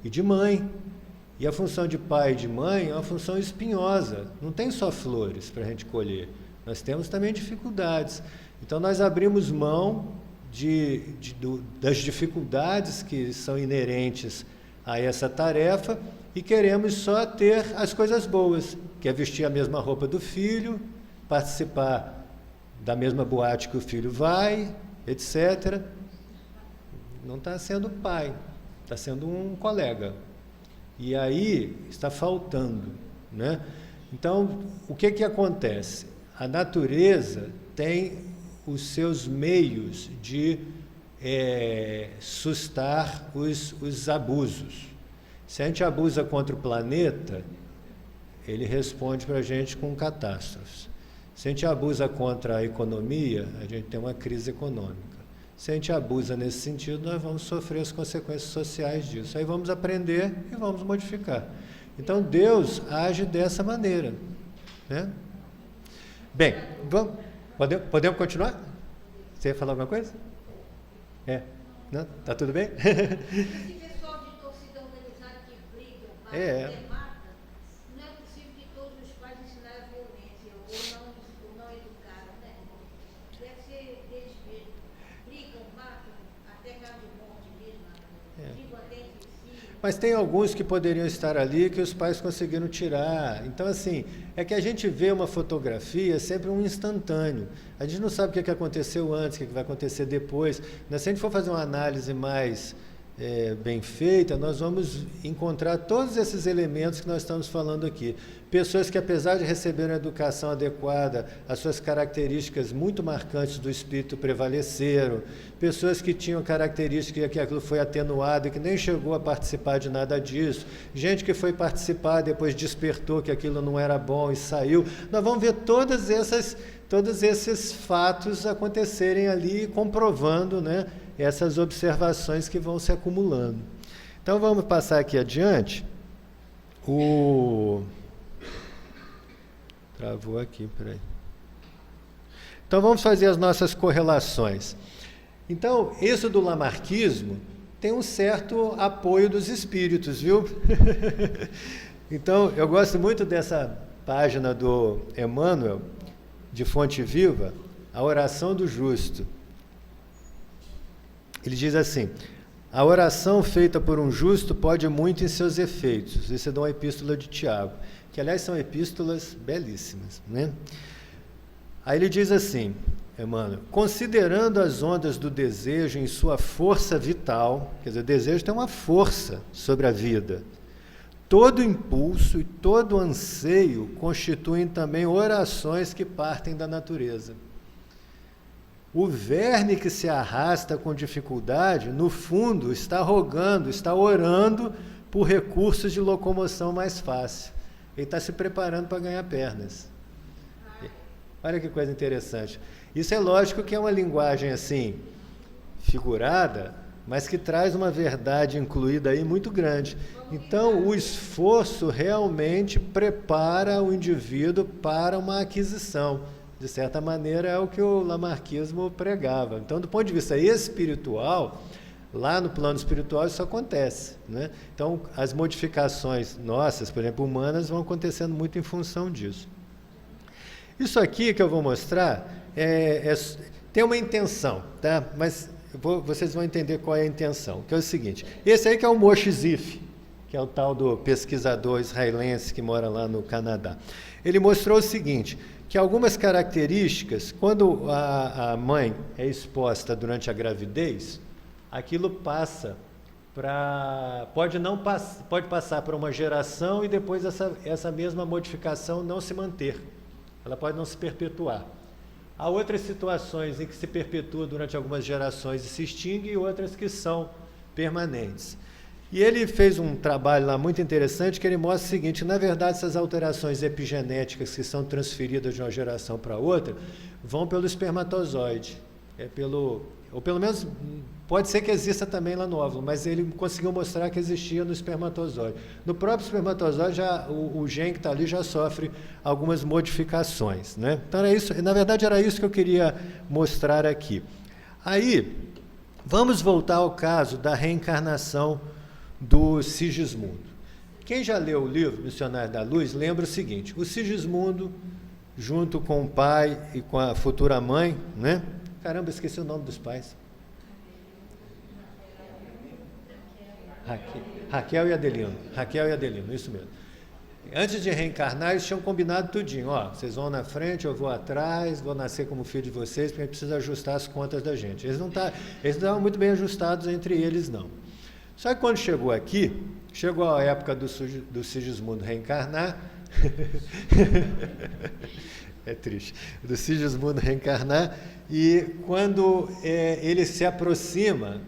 e de mãe. E a função de pai e de mãe é uma função espinhosa. Não tem só flores para a gente colher. Nós temos também dificuldades. Então, nós abrimos mão das dificuldades que são inerentes a essa tarefa e queremos só ter as coisas boas, que é vestir a mesma roupa do filho, participar da mesma boate que o filho vai, etc. Não está sendo pai, está sendo um colega. E aí está faltando, né? Então, o que acontece? A natureza tem os seus meios de sustar os abusos. Se a gente abusa contra o planeta, ele responde para a gente com catástrofes. Se a gente abusa contra a economia, a gente tem uma crise econômica. Se a gente abusa nesse sentido, nós vamos sofrer as consequências sociais disso. Aí vamos aprender e vamos modificar. Então, Deus age dessa maneira, né? Bem, podemos continuar? Você ia falar alguma coisa? Não? Tá tudo bem? Esse pessoal de torcida organizada que briga, mata, não é possível que todos os pais ensinaram a violência ou não educaram, né? Deve ser deles mesmos. Brigam, matam, até caso de morte mesmo, brigam até entre si. Mas tem alguns que poderiam estar ali que os pais conseguiram tirar. Então, assim, é que a gente vê uma fotografia sempre um instantâneo. A gente não sabe o que aconteceu antes, o que vai acontecer depois. Mas se a gente for fazer uma análise mais bem feita, nós vamos encontrar todos esses elementos que nós estamos falando aqui. Pessoas que, apesar de receberem a educação adequada, as suas características muito marcantes do espírito prevaleceram. Pessoas que tinham características que aquilo foi atenuado e que nem chegou a participar de nada disso. Gente que foi participar, depois despertou que aquilo não era bom e saiu. Nós vamos ver todos esses fatos acontecerem ali, comprovando, né, essas observações que vão se acumulando. Então, vamos passar aqui adiante. Travou aqui, peraí. Então, vamos fazer as nossas correlações. Então, isso do lamarquismo tem um certo apoio dos espíritos, viu? Então, eu gosto muito dessa página do Emmanuel, de Fonte Viva, a oração do justo. Ele diz assim: a oração feita por um justo pode muito em seus efeitos. Isso é de uma epístola de Tiago, que aliás são epístolas belíssimas, né? Aí ele diz assim, Emmanuel: considerando as ondas do desejo em sua força vital, quer dizer, o desejo tem uma força sobre a vida, todo impulso e todo anseio constituem também orações que partem da natureza. O verme que se arrasta com dificuldade, no fundo, está rogando, está orando por recursos de locomoção mais fácil. Ele está se preparando para ganhar pernas. Olha que coisa interessante. Isso é lógico que é uma linguagem assim, figurada, mas que traz uma verdade incluída aí muito grande. Então, o esforço realmente prepara o indivíduo para uma aquisição. De certa maneira, é o que o lamarquismo pregava. Então, do ponto de vista espiritual, lá no plano espiritual isso acontece, né? Então, as modificações nossas, por exemplo, humanas, vão acontecendo muito em função disso. Isso aqui que eu vou mostrar tem uma intenção, tá? Mas vocês vão entender qual é a intenção, que é o seguinte: esse aí que é o Moshe Zif, que é o tal do pesquisador israelense que mora lá no Canadá. Ele mostrou o seguinte, que algumas características, quando a mãe é exposta durante a gravidez, aquilo passa pode passar para uma geração e depois essa mesma modificação não se manter. Ela pode não se perpetuar. Há outras situações em que se perpetua durante algumas gerações e se extingue, e outras que são permanentes. E ele fez um trabalho lá muito interessante, que ele mostra o seguinte: na verdade, essas alterações epigenéticas que são transferidas de uma geração para outra vão pelo espermatozoide. Ou pelo menos, pode ser que exista também lá no óvulo, mas ele conseguiu mostrar que existia no espermatozoide. No próprio espermatozoide, o gene que está ali já sofre algumas modificações, né? Então, na verdade, era isso que eu queria mostrar aqui. Aí, vamos voltar ao caso da reencarnação do Sigismundo. Quem já leu o livro Missionário da Luz, lembra o seguinte: o Sigismundo, junto com o pai e com a futura mãe, né? Caramba, esqueci o nome dos pais. Raquel e Adelino, isso mesmo. Antes de reencarnar, eles tinham combinado tudinho. Ó, vocês vão na frente, eu vou atrás, vou nascer como filho de vocês, porque a gente precisa ajustar as contas da gente. Eles não estavam muito bem ajustados entre eles, não. Só que quando chegou aqui, chegou a época do Sigismundo reencarnar, é triste, do Sigismundo reencarnar, e quando ele se aproxima,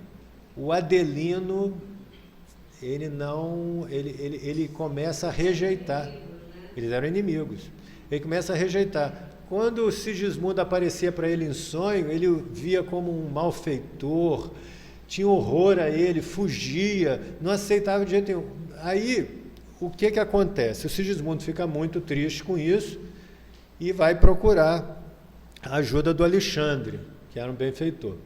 o Adelino, ele começa a rejeitar. Eles eram inimigos. Ele começa a rejeitar. Quando o Sigismundo aparecia para ele em sonho, ele o via como um malfeitor, tinha horror a ele, fugia, não aceitava de jeito nenhum. Aí, o que acontece? O Sigismundo fica muito triste com isso e vai procurar a ajuda do Alexandre, que era um benfeitor.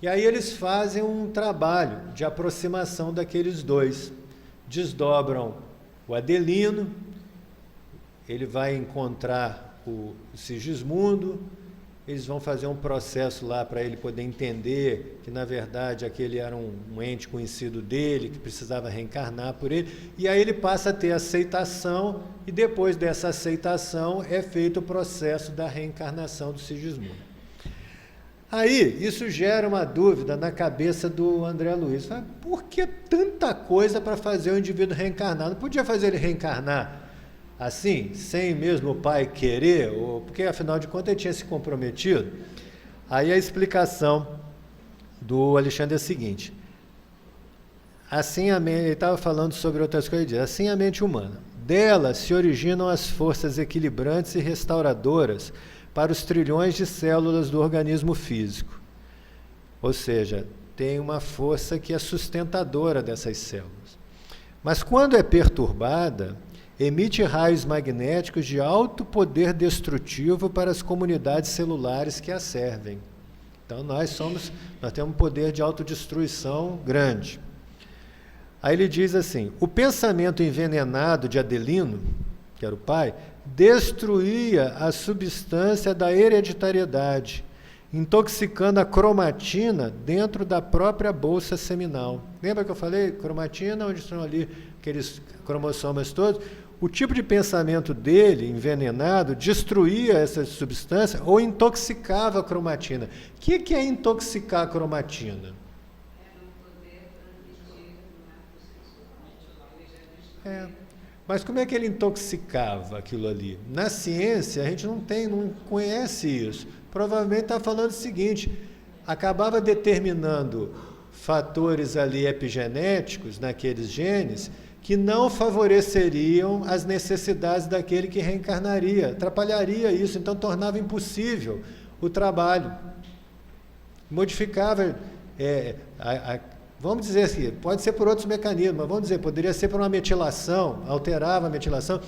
E aí eles fazem um trabalho de aproximação daqueles dois. Desdobram o Adelino, ele vai encontrar o Sigismundo, eles vão fazer um processo lá para ele poder entender que, na verdade, aquele era um ente conhecido dele, que precisava reencarnar por ele, e aí ele passa a ter aceitação, e depois dessa aceitação é feito o processo da reencarnação do Sigismundo. Aí, isso gera uma dúvida na cabeça do André Luiz. Por que tanta coisa para fazer o indivíduo reencarnar? Não podia fazer ele reencarnar assim, sem mesmo o pai querer, porque afinal de contas ele tinha se comprometido? Aí a explicação do Alexandre é a seguinte: assim ele estava falando sobre outras coisas, ele diz, assim a mente humana, dela se originam as forças equilibrantes e restauradoras para os trilhões de células do organismo físico. Ou seja, tem uma força que é sustentadora dessas células. Mas quando é perturbada, emite raios magnéticos de alto poder destrutivo para as comunidades celulares que a servem. Então nós temos um poder de autodestruição grande. Aí ele diz assim: o pensamento envenenado de Adelino, que era o pai, destruía a substância da hereditariedade, intoxicando a cromatina dentro da própria bolsa seminal. Lembra que eu falei? Cromatina, onde estão ali aqueles cromossomas todos? O tipo de pensamento dele, envenenado, destruía essa substância ou intoxicava a cromatina. O que é intoxicar a cromatina? Mas como é que ele intoxicava aquilo ali? Na ciência, a gente não conhece isso. Provavelmente está falando o seguinte: acabava determinando fatores ali epigenéticos naqueles genes que não favoreceriam as necessidades daquele que reencarnaria, atrapalharia isso, então tornava impossível o trabalho. Modificava, vamos dizer assim, pode ser por outros mecanismos, mas vamos dizer, poderia ser por uma metilação, alterava a metilação,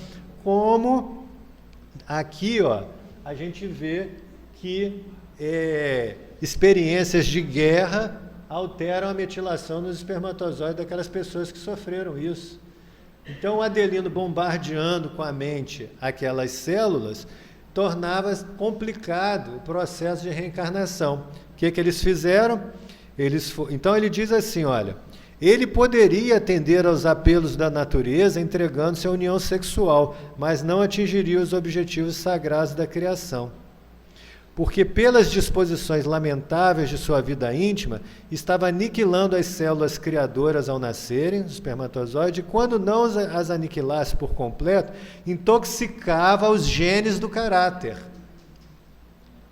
como aqui, a gente vê que experiências de guerra alteram a metilação nos espermatozoides daquelas pessoas que sofreram isso. Então, o Adelino bombardeando com a mente aquelas células tornava complicado o processo de reencarnação. O que eles fizeram? Então, ele diz assim, olha, ele poderia atender aos apelos da natureza entregando-se à união sexual, mas não atingiria os objetivos sagrados da criação. Porque pelas disposições lamentáveis de sua vida íntima, estava aniquilando as células criadoras ao nascerem, os espermatozoides, e quando não as aniquilasse por completo, intoxicava os genes do caráter.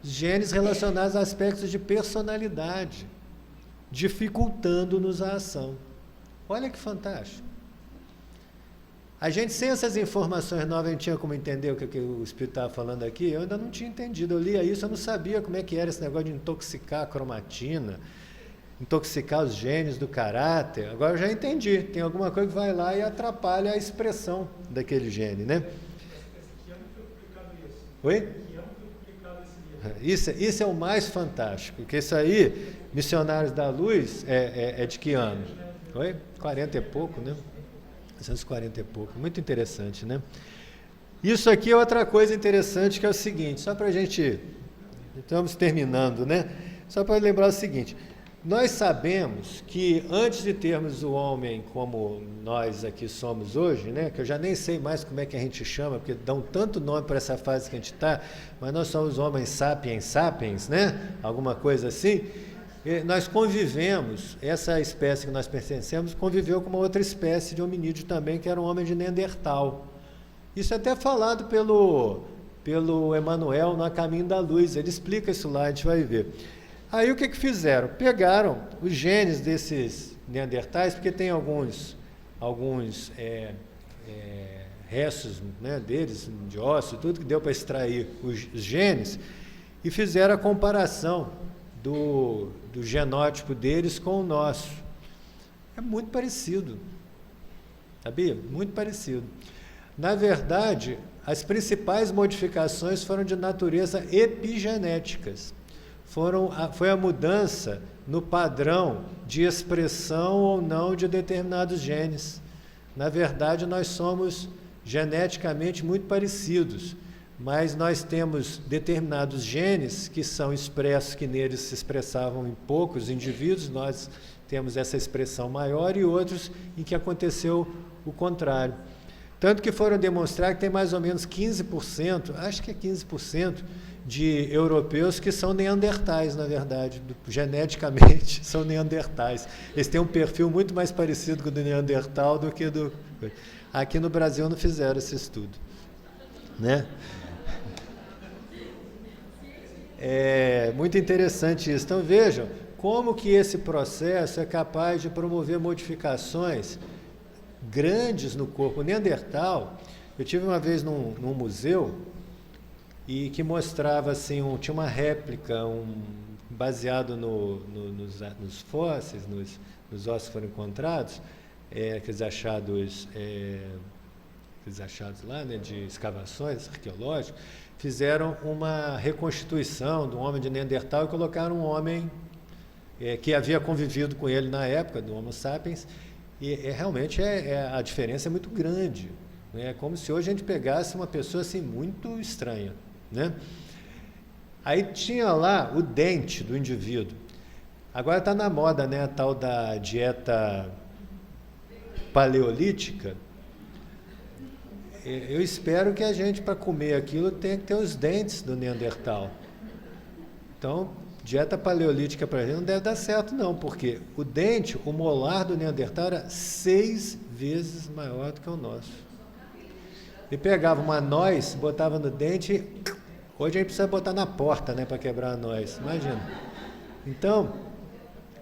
Genes relacionados a aspectos de personalidade, dificultando-nos a ação. Olha que fantástico. A gente, sem essas informações novas, a gente tinha como entender o que o Espírito estava falando aqui? Eu ainda não tinha entendido. Eu lia isso, eu não sabia como é que era esse negócio de intoxicar a cromatina, intoxicar os genes do caráter. Agora eu já entendi. Tem alguma coisa que vai lá e atrapalha a expressão daquele gene, né? Oi? Isso é o mais fantástico, porque isso aí, Missionários da Luz, é de que ano? Oi? 40 e pouco, né? 1940 e pouco. Muito interessante, né? Isso aqui é outra coisa interessante, que é o seguinte, só para a gente... Estamos terminando, né? Só para lembrar o seguinte, nós sabemos que antes de termos o homem como nós aqui somos hoje, né? Que eu já nem sei mais como é que a gente chama, porque dão tanto nome para essa fase que a gente está, mas nós somos homens sapiens, né? Alguma coisa assim. E nós convivemos, essa espécie que nós pertencemos, conviveu com uma outra espécie de hominídeo também, que era um homem de Neandertal. Isso é até falado pelo Emmanuel no A Caminho da Luz, ele explica isso lá, a gente vai ver. Aí o que fizeram? Pegaram os genes desses neandertais, porque tem alguns restos, né, deles, de osso, tudo que deu para extrair os genes, e fizeram a comparação do genótipo deles com o nosso. É muito parecido, sabia? Muito parecido. Na verdade, as principais modificações foram de natureza epigenéticas. Foi a mudança no padrão de expressão ou não de determinados genes. Na verdade, nós somos geneticamente muito parecidos, mas nós temos determinados genes que são expressos, que neles se expressavam em poucos indivíduos, nós temos essa expressão maior, e outros em que aconteceu o contrário. Tanto que foram demonstrar que tem mais ou menos 15%, acho que é 15%, de europeus que são neandertais, na verdade, geneticamente são neandertais. Eles têm um perfil muito mais parecido com o do neandertal do que do... Aqui no Brasil não fizeram esse estudo, né? É muito interessante isso. Então vejam como que esse processo é capaz de promover modificações grandes no corpo. O Neandertal, eu tive uma vez num museu e que mostrava assim, tinha uma réplica baseado nos fósseis, nos ossos que foram encontrados, aqueles achados lá, né, de escavações arqueológicas, fizeram uma reconstituição do homem de Neandertal e colocaram um homem que havia convivido com ele na época, do Homo sapiens, e realmente a diferença é muito grande. Né? É como se hoje a gente pegasse uma pessoa assim, muito estranha. Né? Aí tinha lá o dente do indivíduo. Agora está na moda, né, a tal da dieta paleolítica. Eu espero que a gente, para comer aquilo, tenha que ter os dentes do Neandertal. Então, dieta paleolítica para a gente não deve dar certo, não, porque o dente, o molar do Neandertal era 6 vezes maior do que o nosso. Ele pegava uma noz, botava no dente. Hoje a gente precisa botar na porta, né, para quebrar a noz, imagina. Então,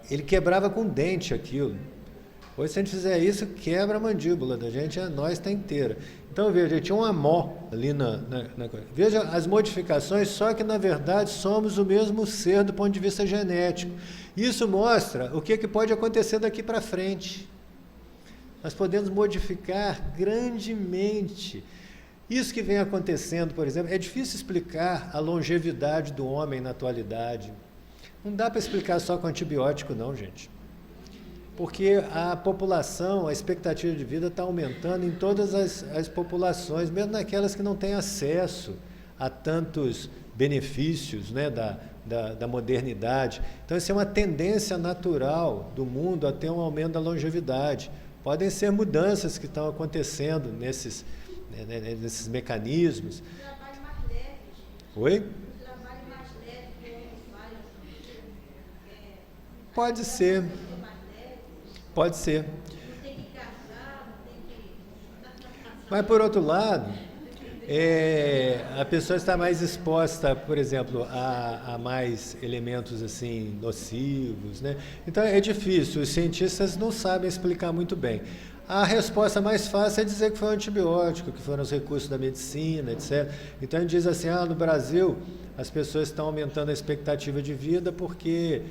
ele quebrava com dente aquilo. Hoje, se a gente fizer isso, quebra a mandíbula da gente, a noz está inteira. Então, veja, tinha um amó ali na coisa. Veja as modificações, só que, na verdade, somos o mesmo ser do ponto de vista genético. Isso mostra o que pode acontecer daqui para frente. Nós podemos modificar grandemente. Isso que vem acontecendo, por exemplo, é difícil explicar a longevidade do homem na atualidade. Não dá para explicar só com antibiótico, não, gente. Porque a população, a expectativa de vida está aumentando em todas as populações, mesmo naquelas que não têm acesso a tantos benefícios, né, da modernidade. Então, isso é uma tendência natural do mundo a ter um aumento da longevidade. Podem ser mudanças que estão acontecendo nesses mecanismos. O trabalho mais leve, gente. Oi? O trabalho mais leve que o homem faz. Pode ser. Pode ser. Não tem que casar, não tem que... Mas, por outro lado, a pessoa está mais exposta, por exemplo, a mais elementos assim nocivos, né? Então é difícil, os cientistas não sabem explicar muito bem. A resposta mais fácil é dizer que foi um antibiótico, que foram os recursos da medicina, etc. Então a gente diz assim, no Brasil as pessoas estão aumentando a expectativa de vida porque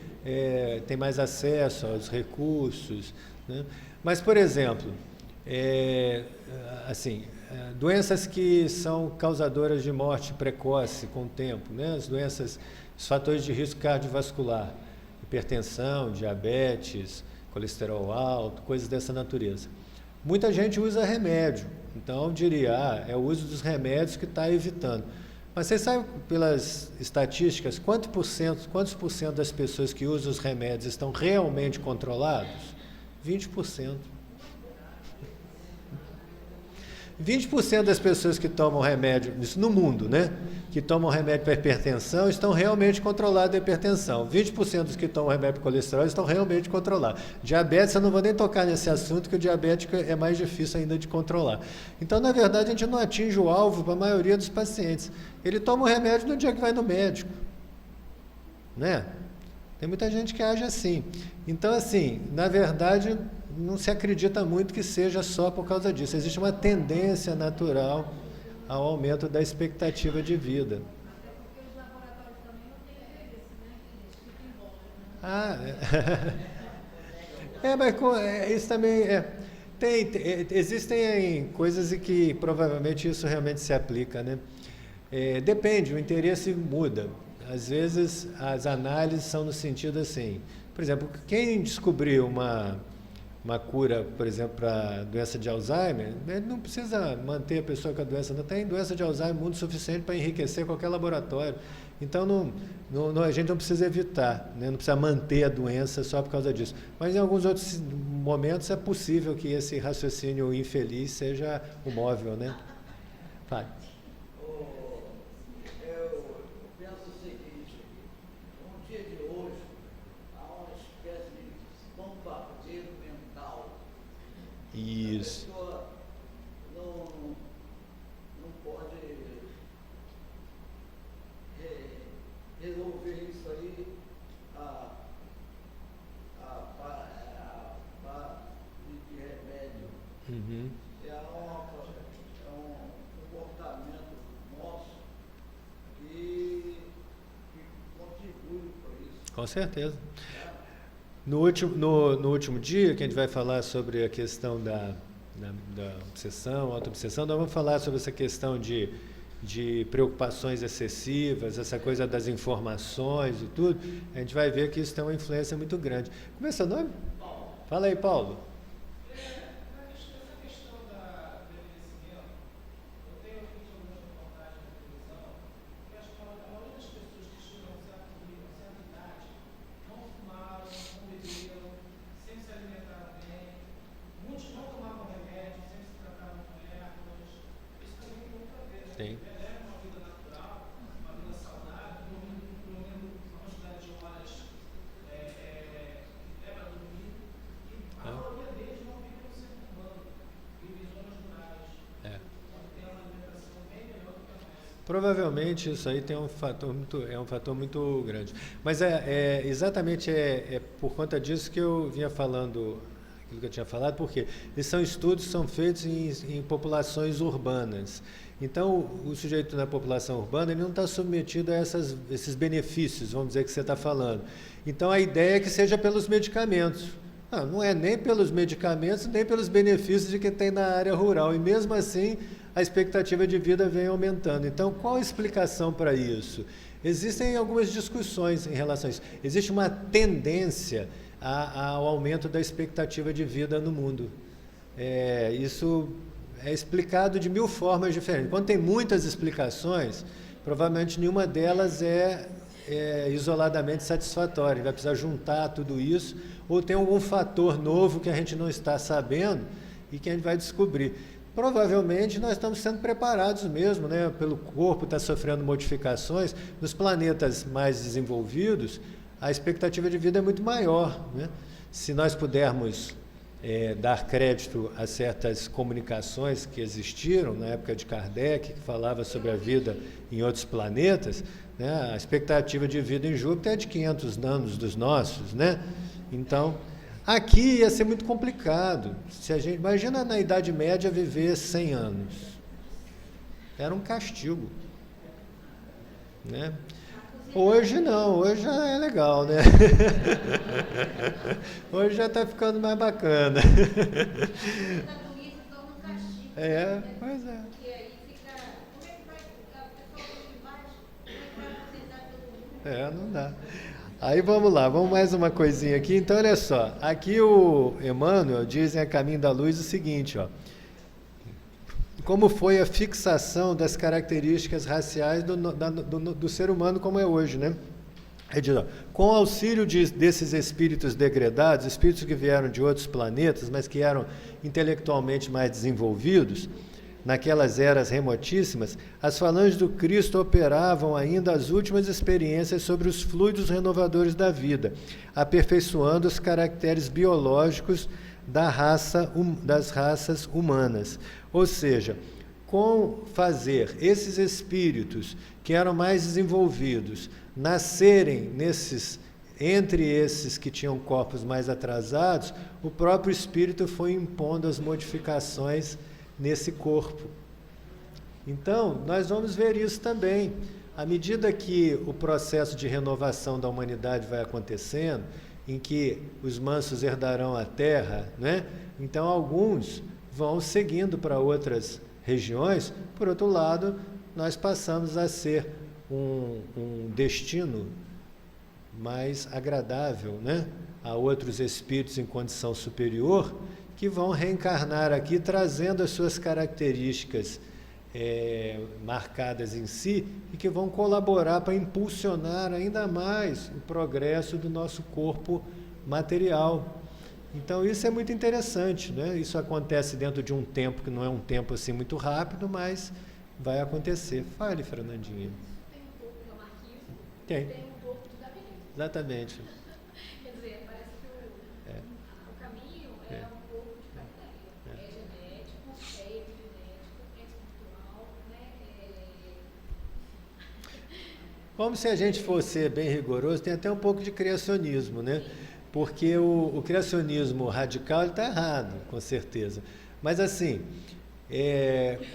tem mais acesso aos recursos, né? Mas, por exemplo, doenças que são causadoras de morte precoce com o tempo, né? As doenças, os fatores de risco cardiovascular, hipertensão, diabetes, colesterol alto, coisas dessa natureza. Muita gente usa remédio, então eu diria, é o uso dos remédios que está evitando. Mas vocês sabem, pelas estatísticas, quantos por cento das pessoas que usam os remédios estão realmente controlados? 20%. 20% das pessoas que tomam remédio, isso no mundo, né? Que tomam remédio para hipertensão estão realmente controlados da hipertensão. 20% dos que tomam remédio para colesterol estão realmente controlados. Diabetes, eu não vou nem tocar nesse assunto, que o diabético é mais difícil ainda de controlar. Então, na verdade, a gente não atinge o alvo para a maioria dos pacientes. Ele toma o remédio no dia que vai no médico, né? Tem muita gente que age assim. Então, assim, na verdade, não se acredita muito que seja só por causa disso. Existe uma tendência natural ao aumento da expectativa de vida. Até porque os laboratórios também não têm envelhecimento, né? Mas isso também existem coisas em que provavelmente isso realmente se aplica, né? Depende, o interesse muda. Às vezes as análises são no sentido assim, por exemplo, quem descobriu uma cura, por exemplo, para doença de Alzheimer, ele não precisa manter a pessoa com a doença, não tem doença de Alzheimer mundo suficiente para enriquecer qualquer laboratório. Então a gente não precisa evitar, né? Não precisa manter a doença só por causa disso. Mas em alguns outros momentos é possível que esse raciocínio infeliz seja o móvel, né? Vai. Isso. A pessoa não pode resolver isso aí a de remédio. Uhum. É um comportamento nosso que contribui para isso. Com certeza. No último dia, que a gente vai falar sobre a questão da obsessão, auto-obsessão, nós vamos falar sobre essa questão de preocupações excessivas, essa coisa das informações e tudo. A gente vai ver que isso tem uma influência muito grande. Como é seu nome? Paulo. Fala aí, Paulo. Essa questão do envelhecimento, eu tenho visto algumas reportagens na televisão, que acho que a maioria das pessoas que chegam a certa idade não fumaram, não beberam, sempre se alimentaram bem, muitos não tomavam remédio, sempre se tratavam com ervas. Isso também tem muito a ver, né? Tem. Leva uma vida natural, uma vida saudável, dormindo pelo menos uma quantidade de horas que leva a dormir. E a maioria deles não vive no centro urbano, vive em zonas rurais, onde tem uma alimentação bem melhor do que a nossa. Provavelmente isso aí tem um fator muito grande. Mas exatamente por conta disso que eu vinha falando, aquilo que eu tinha falado, porque esses são estudos que são feitos em populações urbanas. Então, o sujeito na população urbana ele não está submetido a esses benefícios, vamos dizer, que você está falando. Então, a ideia é que seja pelos medicamentos. Não é nem pelos medicamentos, nem pelos benefícios de quem tem na área rural. E mesmo assim, a expectativa de vida vem aumentando. Então, qual a explicação para isso? Existem algumas discussões em relação a isso. Existe uma tendência ao aumento da expectativa de vida no mundo. Isso é explicado de 1000 formas diferentes. Quando tem muitas explicações, provavelmente nenhuma delas é isoladamente satisfatória. Vai precisar juntar tudo isso, ou tem algum fator novo que a gente não está sabendo e que a gente vai descobrir. Provavelmente nós estamos sendo preparados mesmo, né? Pelo corpo está sofrendo modificações. Nos planetas mais desenvolvidos, a expectativa de vida é muito maior, né? Se nós pudermos dar crédito a certas comunicações que existiram na época de Kardec, que falava sobre a vida em outros planetas, né? A expectativa de vida em Júpiter é de 500 anos dos nossos, né? Então, aqui ia ser muito complicado. Se a gente, imagina na Idade Média viver 100 anos. Era um castigo, né? Hoje não, hoje já é legal, né? Hoje já está ficando mais bacana. Pois é. E aí fica, como é que vai ficar? O pessoal de baixo, como é que vai apresentar todo mundo? Não dá. Aí vamos lá, vamos mais uma coisinha aqui. Então, olha só, aqui o Emmanuel diz em A Caminho da Luz o seguinte, ó. Como foi a fixação das características raciais do ser humano como é hoje, né? Ele diz, ó, com o auxílio desses espíritos degredados, espíritos que vieram de outros planetas, mas que eram intelectualmente mais desenvolvidos, naquelas eras remotíssimas, as falanges do Cristo operavam ainda as últimas experiências sobre os fluidos renovadores da vida, aperfeiçoando os caracteres biológicos das raças humanas. Ou seja, com fazer esses espíritos que eram mais desenvolvidos nascerem entre esses que tinham corpos mais atrasados, o próprio espírito foi impondo as modificações nesse corpo. Então, nós vamos ver isso também. À medida que o processo de renovação da humanidade vai acontecendo, em que os mansos herdarão a terra, né? Então alguns vão seguindo para outras regiões. Por outro lado, nós passamos a ser um destino mais agradável, né? A outros espíritos em condição superior, que vão reencarnar aqui, trazendo as suas características marcadas em si, e que vão colaborar para impulsionar ainda mais o progresso do nosso corpo material. Então isso é muito interessante, né? Isso acontece dentro de um tempo que não é um tempo assim muito rápido, mas vai acontecer. Fale, Fernandinha. Tem um pouco de anarquismo, Tem um pouco de darwinismo. Exatamente. Quer dizer, parece que o caminho é um pouco de cada ideia. É genético, é epigenético, é espiritual, né? Como se a gente fosse bem rigoroso, tem até um pouco de criacionismo, né? Porque o criacionismo radical está errado, com certeza. Mas assim,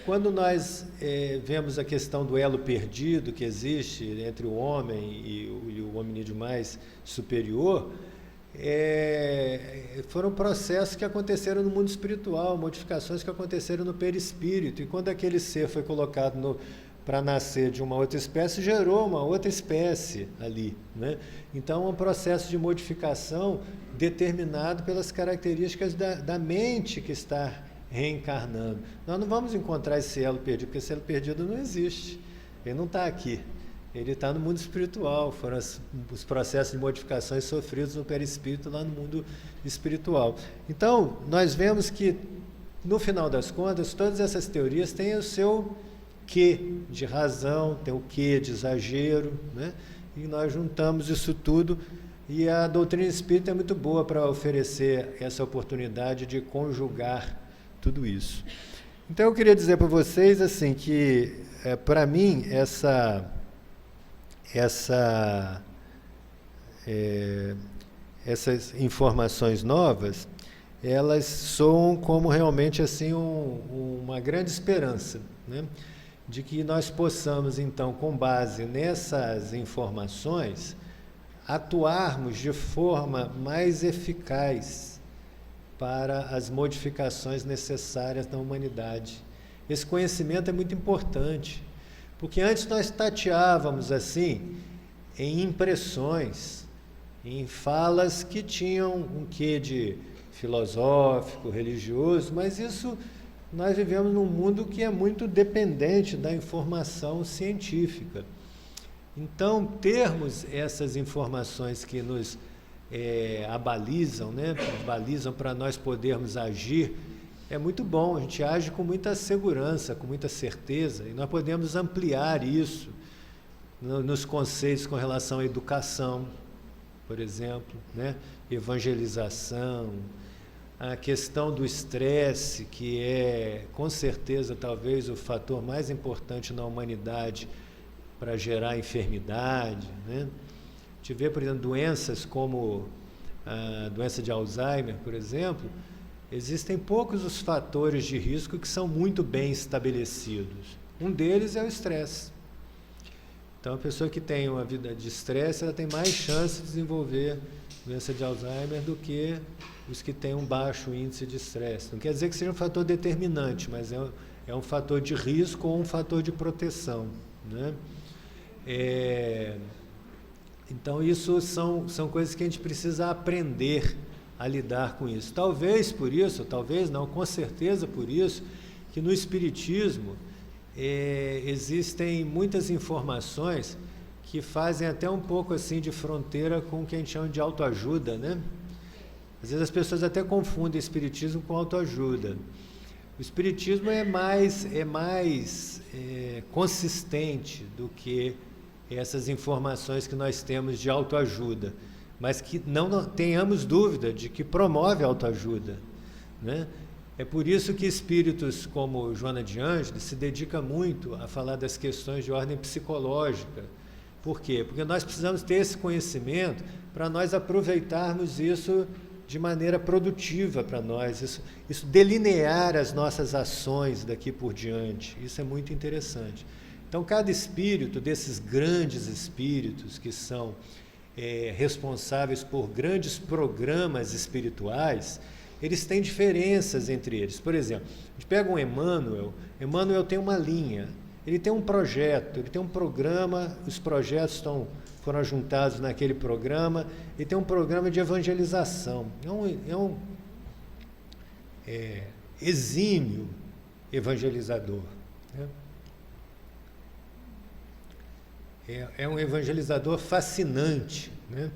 quando nós vemos a questão do elo perdido que existe entre o homem e o hominídeo mais superior, foram processos que aconteceram no mundo espiritual, modificações que aconteceram no perispírito. E quando aquele ser foi colocado para nascer de uma outra espécie, gerou uma outra espécie ali, né? Então, é um processo de modificação determinado pelas características da mente que está reencarnando. Nós não vamos encontrar esse elo perdido, porque esse elo perdido não existe. Ele não está aqui. Ele está no mundo espiritual. Foram os processos de modificações sofridos no perispírito lá no mundo espiritual. Então, nós vemos que, no final das contas, todas essas teorias têm o seu quê de razão, tem o quê de exagero, né? E nós juntamos isso tudo, e a doutrina espírita é muito boa para oferecer essa oportunidade de conjugar tudo isso. Então eu queria dizer para vocês assim que para mim essas informações novas, elas soam como realmente assim uma grande esperança, né? De que nós possamos, então, com base nessas informações, atuarmos de forma mais eficaz para as modificações necessárias na humanidade. Esse conhecimento é muito importante, porque antes nós tateávamos assim em impressões, em falas que tinham um quê de filosófico, religioso, mas isso... Nós vivemos num mundo que é muito dependente da informação científica. Então, termos essas informações que nos abalizam, né? Balizam para nós podermos agir, é muito bom. A gente age com muita segurança, com muita certeza, e nós podemos ampliar isso nos conceitos com relação à educação, por exemplo, né? Evangelização, a questão do estresse, que é, com certeza, talvez o fator mais importante na humanidade para gerar enfermidade, né? A gente vê, por exemplo, doenças como a doença de Alzheimer, por exemplo, existem poucos os fatores de risco que são muito bem estabelecidos. Um deles é o estresse. Então, a pessoa que tem uma vida de estresse, ela tem mais chance de desenvolver doença de Alzheimer do que os que têm um baixo índice de estresse. Não quer dizer que seja um fator determinante, mas é um fator de risco ou um fator de proteção, né? Então, isso são coisas que a gente precisa aprender a lidar com isso. Talvez por isso, talvez não, com certeza por isso, que no Espiritismo existem muitas informações que fazem até um pouco assim de fronteira com o que a gente chama de autoajuda, né? Às vezes as pessoas até confundem Espiritismo com autoajuda. O Espiritismo é mais consistente do que essas informações que nós temos de autoajuda, mas que não tenhamos dúvida de que promove a autoajuda, né? É por isso que espíritos como Joana de Ângeles se dedica muito a falar das questões de ordem psicológica. Por quê? Porque nós precisamos ter esse conhecimento para nós aproveitarmos isso de maneira produtiva para nós, isso delinear as nossas ações daqui por diante. Isso é muito interessante. Então, cada espírito, desses grandes espíritos que são responsáveis por grandes programas espirituais, eles têm diferenças entre eles. Por exemplo, a gente pega um Emmanuel tem uma linha, ele tem um projeto, ele tem um programa, os projetos foram juntados naquele programa, ele tem um programa de evangelização. É um exímio evangelizador, né? É um evangelizador fascinante, né?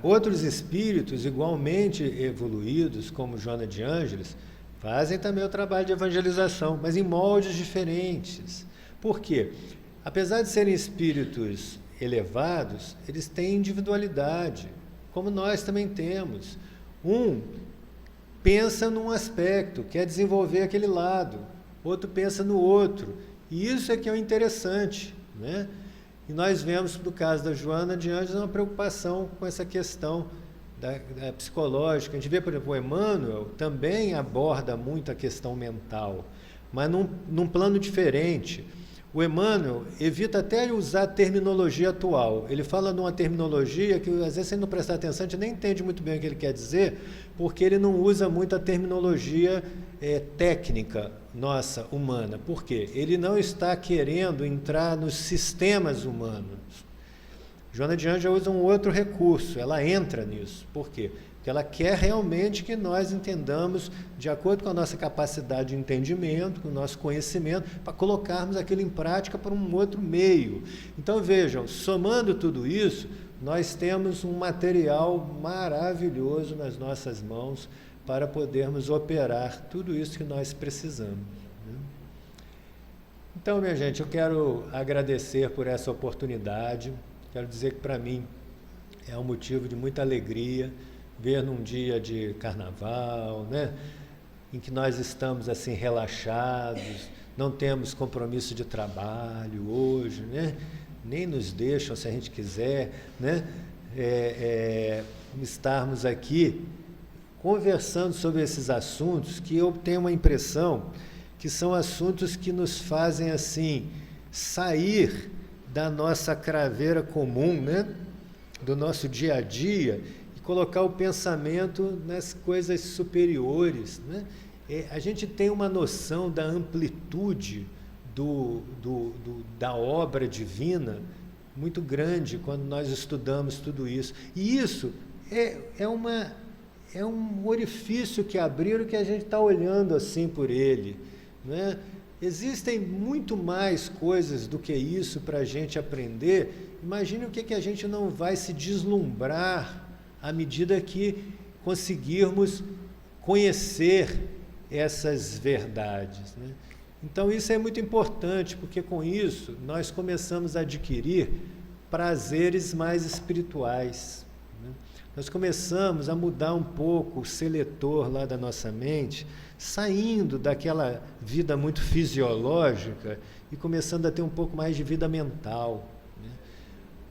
Outros espíritos igualmente evoluídos, como Joana de Ângeles, fazem também o trabalho de evangelização, mas em moldes diferentes. Por quê? Apesar de serem espíritos elevados, eles têm individualidade, como nós também temos. Um pensa num aspecto, quer desenvolver aquele lado, outro pensa no outro. E isso é que é o interessante, né? E nós vemos, no caso da Joana de Ângeles, uma preocupação com essa questão da psicológica. A gente vê, por exemplo, o Emmanuel também aborda muito a questão mental, mas num plano diferente. O Emmanuel evita até usar a terminologia atual. Ele fala numa terminologia que, às vezes, se ele não prestar atenção, a gente nem entende muito bem o que ele quer dizer, porque ele não usa muito a terminologia técnica nossa, humana. Por quê? Ele não está querendo entrar nos sistemas humanos. Joana de Ângeles usa um outro recurso, ela entra nisso. Por quê? Porque ela quer realmente que nós entendamos de acordo com a nossa capacidade de entendimento, com o nosso conhecimento, para colocarmos aquilo em prática por um outro meio. Então, vejam, somando tudo isso, nós temos um material maravilhoso nas nossas mãos para podermos operar tudo isso que nós precisamos, né? Então, minha gente, eu quero agradecer por essa oportunidade. Quero dizer que, para mim, é um motivo de muita alegria ver num dia de carnaval, né, em que nós estamos assim relaxados, não temos compromisso de trabalho hoje, né, nem nos deixam, se a gente quiser, né, estarmos aqui conversando sobre esses assuntos que eu tenho uma impressão que são assuntos que nos fazem assim sair da nossa craveira comum, né, do nosso dia a dia, colocar o pensamento nas coisas superiores, né? A gente tem uma noção da amplitude da obra divina muito grande quando nós estudamos tudo isso. E isso é um orifício que abriram que a gente está olhando assim por ele, né? Existem muito mais coisas do que isso para a gente aprender. Imagine o que a gente não vai se deslumbrar à medida que conseguirmos conhecer essas verdades, né? Então, isso é muito importante, porque com isso nós começamos a adquirir prazeres mais espirituais, né? Nós começamos a mudar um pouco o seletor lá da nossa mente, saindo daquela vida muito fisiológica e começando a ter um pouco mais de vida mental, né?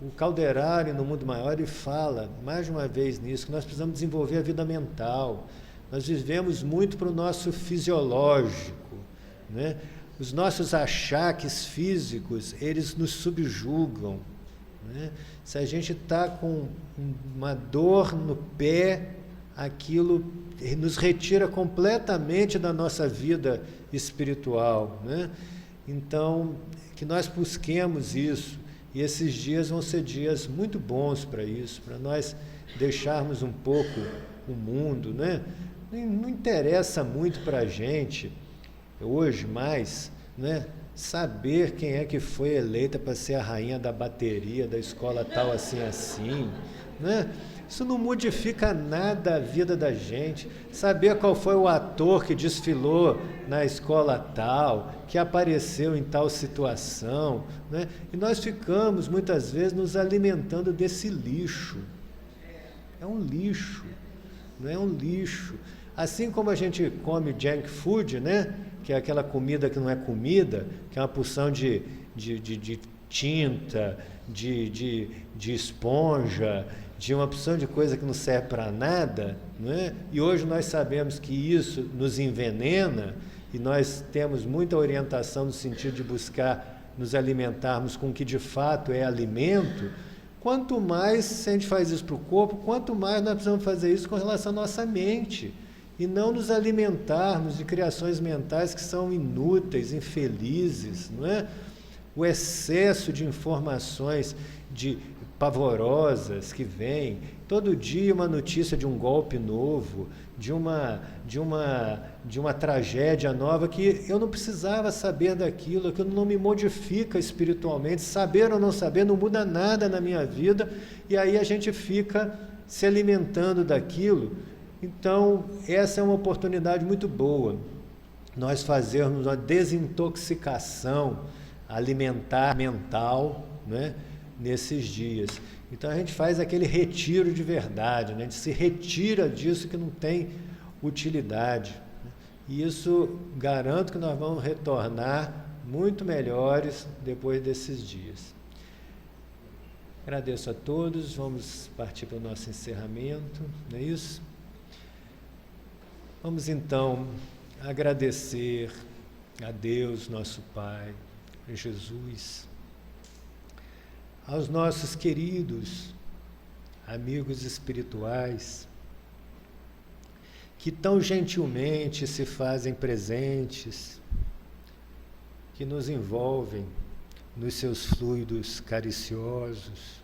O Calderari, no Mundo Maior, ele fala, mais de uma vez nisso, que nós precisamos desenvolver a vida mental. Nós vivemos muito para o nosso fisiológico, né? Os nossos achaques físicos, eles nos subjugam, né? Se a gente está com uma dor no pé, aquilo nos retira completamente da nossa vida espiritual, né? Então, que nós busquemos isso, e esses dias vão ser dias muito bons para isso, para nós deixarmos um pouco o mundo, né? Não interessa muito para a gente, hoje mais, né? Saber quem é que foi eleita para ser a rainha da bateria da escola tal assim, né? Isso não modifica nada a vida da gente. Saber qual foi o ator que desfilou na escola tal, que apareceu em tal situação, né? E nós ficamos, muitas vezes, nos alimentando desse lixo. É um lixo, não é um lixo. Assim como a gente come junk food, né? Que é aquela comida que não é comida, que é uma porção de tinta, de esponja, de uma porção de coisa que não serve para nada, né? E hoje nós sabemos que isso nos envenena e nós temos muita orientação no sentido de buscar nos alimentarmos com o que de fato é alimento. Quanto mais, se a gente faz isso para o corpo, quanto mais nós precisamos fazer isso com relação à nossa mente. E não nos alimentarmos de criações mentais que são inúteis, infelizes, não é? O excesso de informações pavorosas que vem, todo dia uma notícia de um golpe novo, de uma tragédia nova, que eu não precisava saber daquilo, aquilo não me modifica espiritualmente, saber ou não saber não muda nada na minha vida, e aí a gente fica se alimentando daquilo. Então, essa é uma oportunidade muito boa, nós fazermos uma desintoxicação alimentar, mental, né, nesses dias. Então, a gente faz aquele retiro de verdade, né, a gente se retira disso que não tem utilidade. E isso, garanto que nós vamos retornar muito melhores depois desses dias. Agradeço a todos, vamos partir para o nosso encerramento, não é isso? Vamos então agradecer a Deus, nosso Pai, a Jesus, aos nossos queridos amigos espirituais, que tão gentilmente se fazem presentes, que nos envolvem nos seus fluidos cariciosos,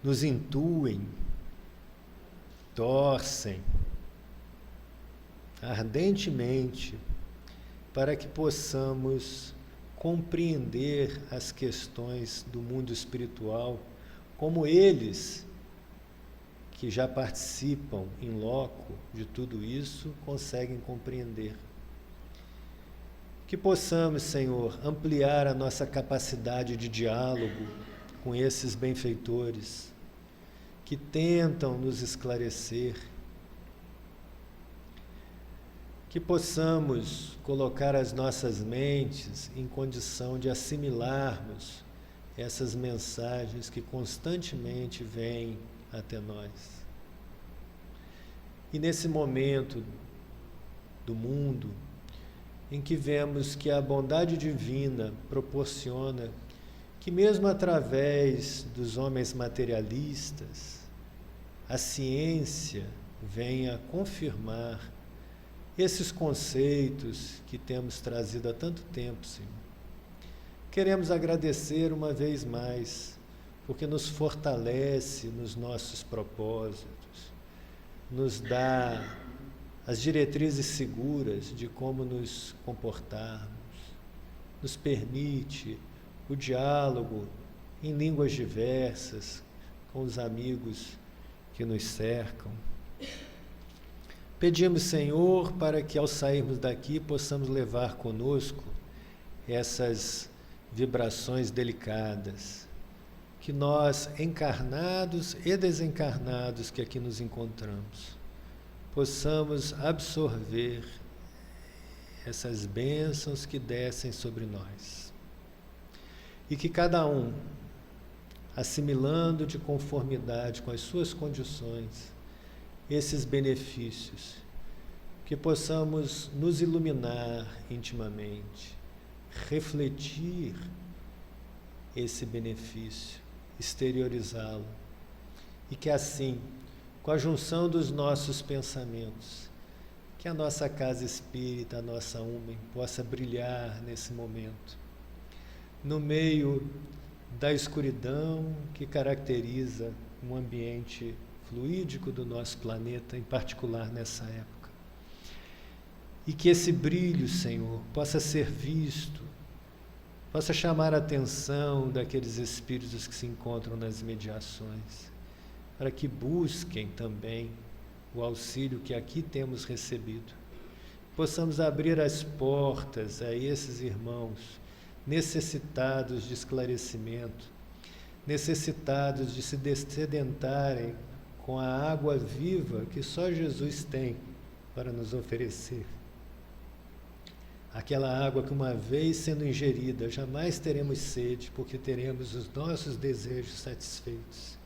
nos intuem, torcem ardentemente para que possamos compreender as questões do mundo espiritual como eles, que já participam em loco de tudo isso, conseguem compreender. Que possamos, Senhor, ampliar a nossa capacidade de diálogo com esses benfeitores que tentam nos esclarecer. Que possamos colocar as nossas mentes em condição de assimilarmos essas mensagens que constantemente vêm até nós. E nesse momento do mundo, em que vemos que a bondade divina proporciona que mesmo através dos homens materialistas, a ciência venha confirmar esses conceitos que temos trazido há tanto tempo, Senhor. Queremos agradecer uma vez mais, porque nos fortalece nos nossos propósitos, nos dá as diretrizes seguras de como nos comportarmos, nos permite o diálogo em línguas diversas com os amigos que nos cercam. Pedimos, Senhor, para que ao sairmos daqui possamos levar conosco essas vibrações delicadas, que nós, encarnados e desencarnados que aqui nos encontramos, possamos absorver essas bênçãos que descem sobre nós. E que cada um, assimilando de conformidade com as suas condições, esses benefícios, que possamos nos iluminar intimamente, refletir esse benefício, exteriorizá-lo, e que assim, com a junção dos nossos pensamentos, que a nossa casa espírita, a nossa UMEM, possa brilhar nesse momento, no meio da escuridão que caracteriza um ambiente fluídico do nosso planeta, em particular nessa época. E que esse brilho, Senhor, possa ser visto, possa chamar a atenção daqueles espíritos que se encontram nas imediações, para que busquem também o auxílio que aqui temos recebido. Possamos abrir as portas a esses irmãos necessitados de esclarecimento, necessitados de se dessedentarem com a água viva que só Jesus tem para nos oferecer. Aquela água que, uma vez sendo ingerida, jamais teremos sede, porque teremos os nossos desejos satisfeitos.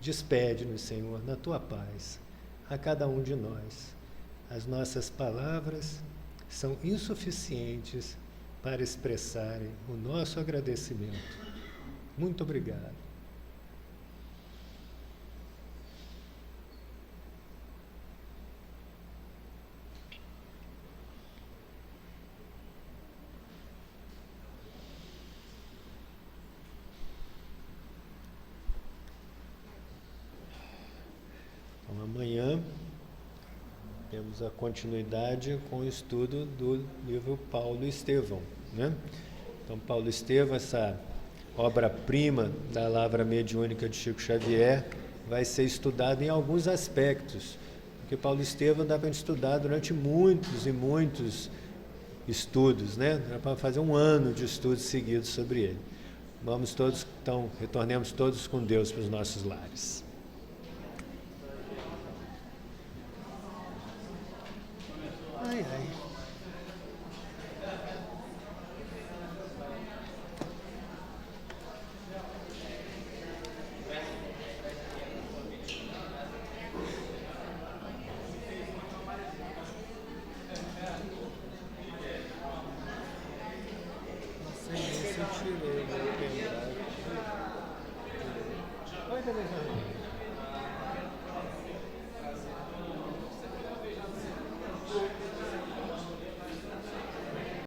Despede-nos, Senhor, na Tua paz, a cada um de nós. As nossas palavras são insuficientes para expressarem o nosso agradecimento. Muito obrigado. Então, amanhã temos a continuidade com o estudo do livro Paulo Estevão, né? Então, Paulo Estevão, essa obra-prima da Lavra Mediúnica de Chico Xavier, vai ser estudado em alguns aspectos, porque Paulo Estevão dá para estudar durante muitos e muitos estudos, né? Dá para fazer um ano de estudos seguidos sobre ele. Vamos todos, então, retornemos todos com Deus para os nossos lares. Ai, ai. Oi, beleza.